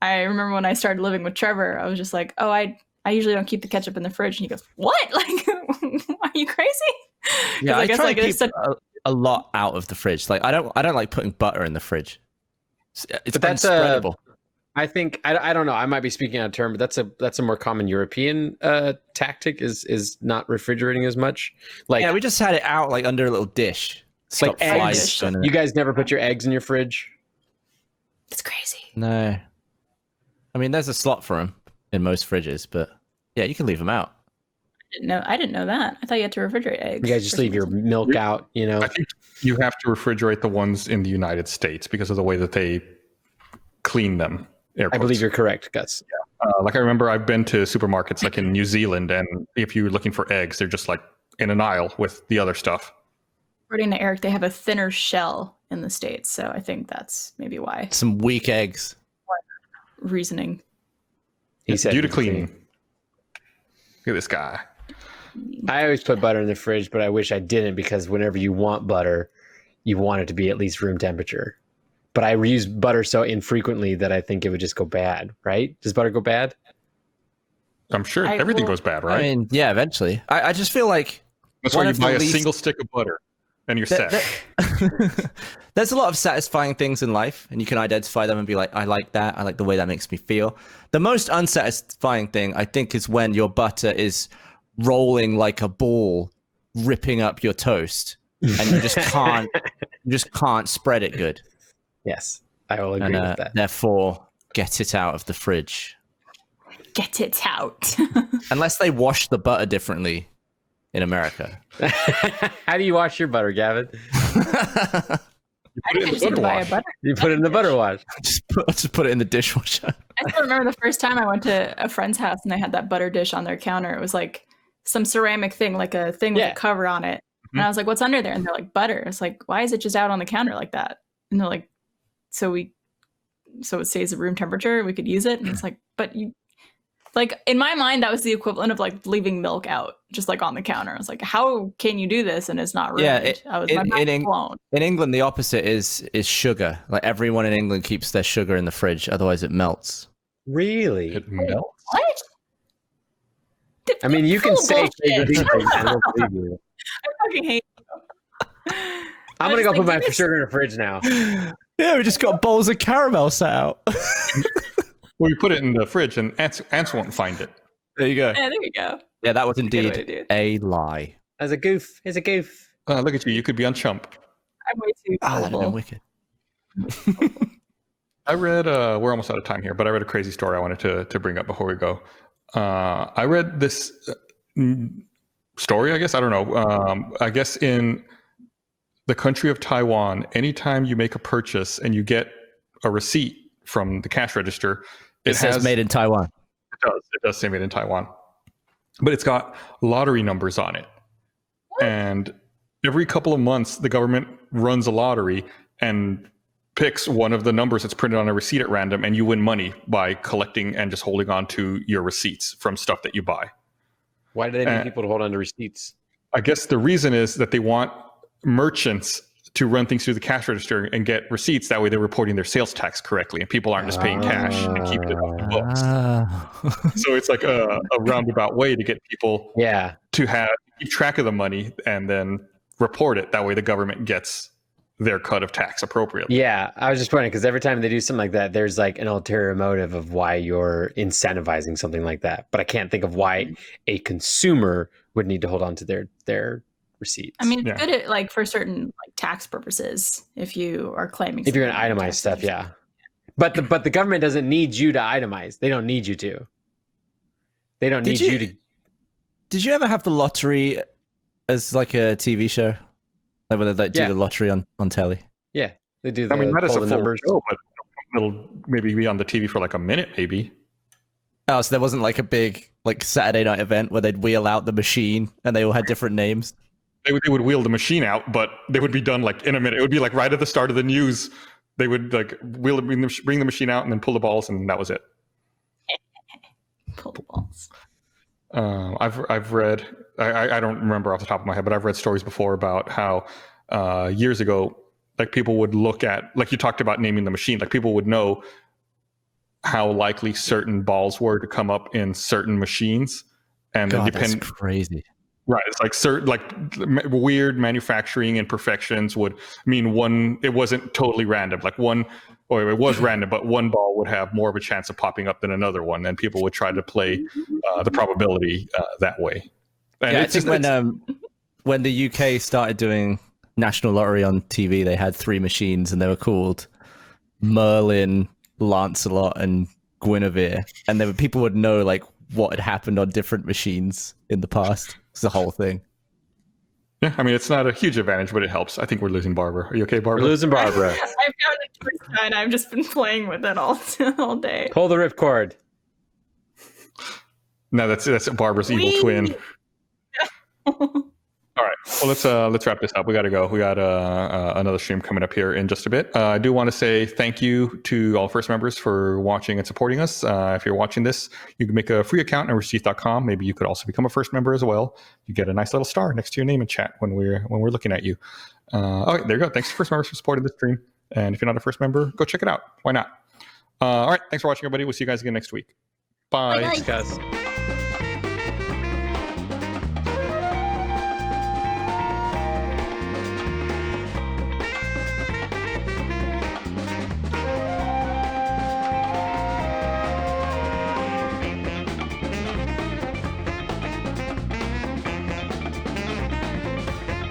I remember when I started living with Trevor, I was just like, oh, I usually don't keep the ketchup in the fridge, and he goes, what? Like, are you crazy? Yeah, I guess try like to keep there's such a lot out of the fridge. Like I don't like putting butter in the fridge. It's But that's unspreadable. I think I don't know. I might be speaking out of turn, but that's a more common European tactic is not refrigerating as much. Like Yeah, we just had it out like under a little dish. Stop eggs. flies going in You it. guys never put your eggs in your fridge? it's crazy. No. I mean, there's a slot for them in most fridges, but yeah, you can leave them out. I didn't know that. I thought you had to refrigerate eggs. You guys just for leave some your reason. milk out, you know? I think you have to refrigerate the ones in the United States because of the way that they clean them. Air I quotes. believe you're correct, Gus. Like I remember I've been to supermarkets like in New Zealand, and if you're looking for eggs, they're just like in an aisle with the other stuff. According to Eric, they have a thinner shell in the States, so I think that's maybe why. Some weak eggs. Reasoning. He said Due to cleaning. Look at this guy. I always put butter in the fridge, but I wish I didn't because whenever you want butter, you want it to be at least room temperature. But I use butter so infrequently that I think it would just go bad, right? Does butter go bad? I'm sure I everything will- goes bad, right? I mean, yeah, eventually. I just feel like That's one why you of the buy a least- single stick of butter and you're set. there's a lot of satisfying things in life, and you can identify them and be like, I like that. I like the way that makes me feel. The most unsatisfying thing, I think, is when your butter is rolling like a ball, ripping up your toast, and you just can't spread it good. Yes, I will agree And with that. therefore, get it out of the fridge. Get it out. Unless they wash the butter differently in America. How do you wash your butter, Gavin? I think I just need to buy a butter. You put it in the butter wash. just put it in the dishwasher. I still remember the first time I went to a friend's house and they had that butter dish on their counter. It was like some ceramic thing, like a thing with Yeah. a cover on it. And I was like, what's under there? And they're like, butter. It's like, why is it just out on the counter like that? And they're like, so it stays at room temperature. We could use it. And it's like, but you, like in my mind, that was the equivalent of like leaving milk out just like on the counter. I was like, how can you do this and it's not ruined? Yeah, I was my mind blown. In England, the opposite is sugar. Like everyone in England keeps their sugar in the fridge, otherwise it melts. Really? It melts. What? I mean, you can Full say bullshit. things. I don't believe you. I fucking hate I'm gonna go put my sugar in the fridge now. Yeah, we just got bowls of caramel set out. Well, you put it in the fridge and ants won't find it. There you go. Yeah, there you go. Yeah, that was Good way to indeed do it. a lie. As a goof. As a goof. Look at you. You could be on Chump. I'm way too Ah, that'd have been gullible. wicked. I read, we're almost out of time here, but I read a crazy story I wanted to bring up before we go. I read this story, I guess. I don't know. I guess in the country of Taiwan, anytime you make a purchase and you get a receipt from the cash register, It says made in Taiwan. It does say made in Taiwan, but it's got lottery numbers on it. And every couple of months, the government runs a lottery and picks one of the numbers that's printed on a receipt at random, and you win money by collecting and just holding on to your receipts from stuff that you buy. Why do they need people to hold on to receipts? I guess the reason is that they want merchants to run things through the cash register and get receipts. That way they're reporting their sales tax correctly and people aren't just paying cash and keeping it on the books. Ah. So it's like a roundabout way to get people Yeah. to keep track of the money and then report it. That way the government gets their cut of tax appropriately. Yeah. I was just wondering because every time they do something like that, there's like an ulterior motive of why you're incentivizing something like that. But I can't think of why a consumer would need to hold on to their receipts. I mean, it's Yeah. good at like for certain like tax purposes if you are claiming. if you're going to something on itemize taxes stuff, or yeah. But the government doesn't need you to itemize. They don't need you to. They don't need you to. Did you ever have the lottery as like a TV show? Like whether they do Yeah. the lottery on telly? Yeah. They do. The, I mean, that is pull a the full numbers. show, but it'll maybe be on the TV for like a minute, maybe. Oh, so there wasn't like a big like Saturday night event where they'd wheel out the machine and they all had different names. They would wheel the machine out, but they would be done like in a minute. It would be like right at the start of the news. They would like bring the machine out and then pull the balls, and that was it. Pull the balls. I've read. I don't remember off the top of my head, but I've read stories before about how years ago, like people would look at, like you talked about naming the machine, like people would know how likely certain balls were to come up in certain machines, and God, then that's crazy. Right, it's like certain weird manufacturing imperfections would mean one. It wasn't totally random. Like one, or it was random, but one ball would have more of a chance of popping up than another one, and people would try to play the probability that way. And Yeah, I think when the UK started doing National Lottery on TV, they had 3 machines, and they were called Merlin, Lancelot, and Guinevere, and people would know like what had happened on different machines in the past. It's the whole thing. Yeah, I mean, it's not a huge advantage, but it helps. I think we're losing Barbara. Are you okay, Barbara? We're losing Barbara. I've got a twist and I've just been playing with it all day. Pull the ripcord. No, that's Barbara's evil twin. All right, well let's wrap this up. We got to go. We got another stream coming up here in just a bit. I do want to say thank you to all first members for watching and supporting us. If you're watching this, you can make a free account at roosterteeth.com. Maybe you could also become a first member as well. You get a nice little star next to your name in chat when we're looking at you. Okay, there you go. Thanks to first members for supporting this stream. And if you're not a first member, go check it out. Why not? All right, thanks for watching, everybody. We'll see you guys again next week. Bye. Bye. Thanks, guys.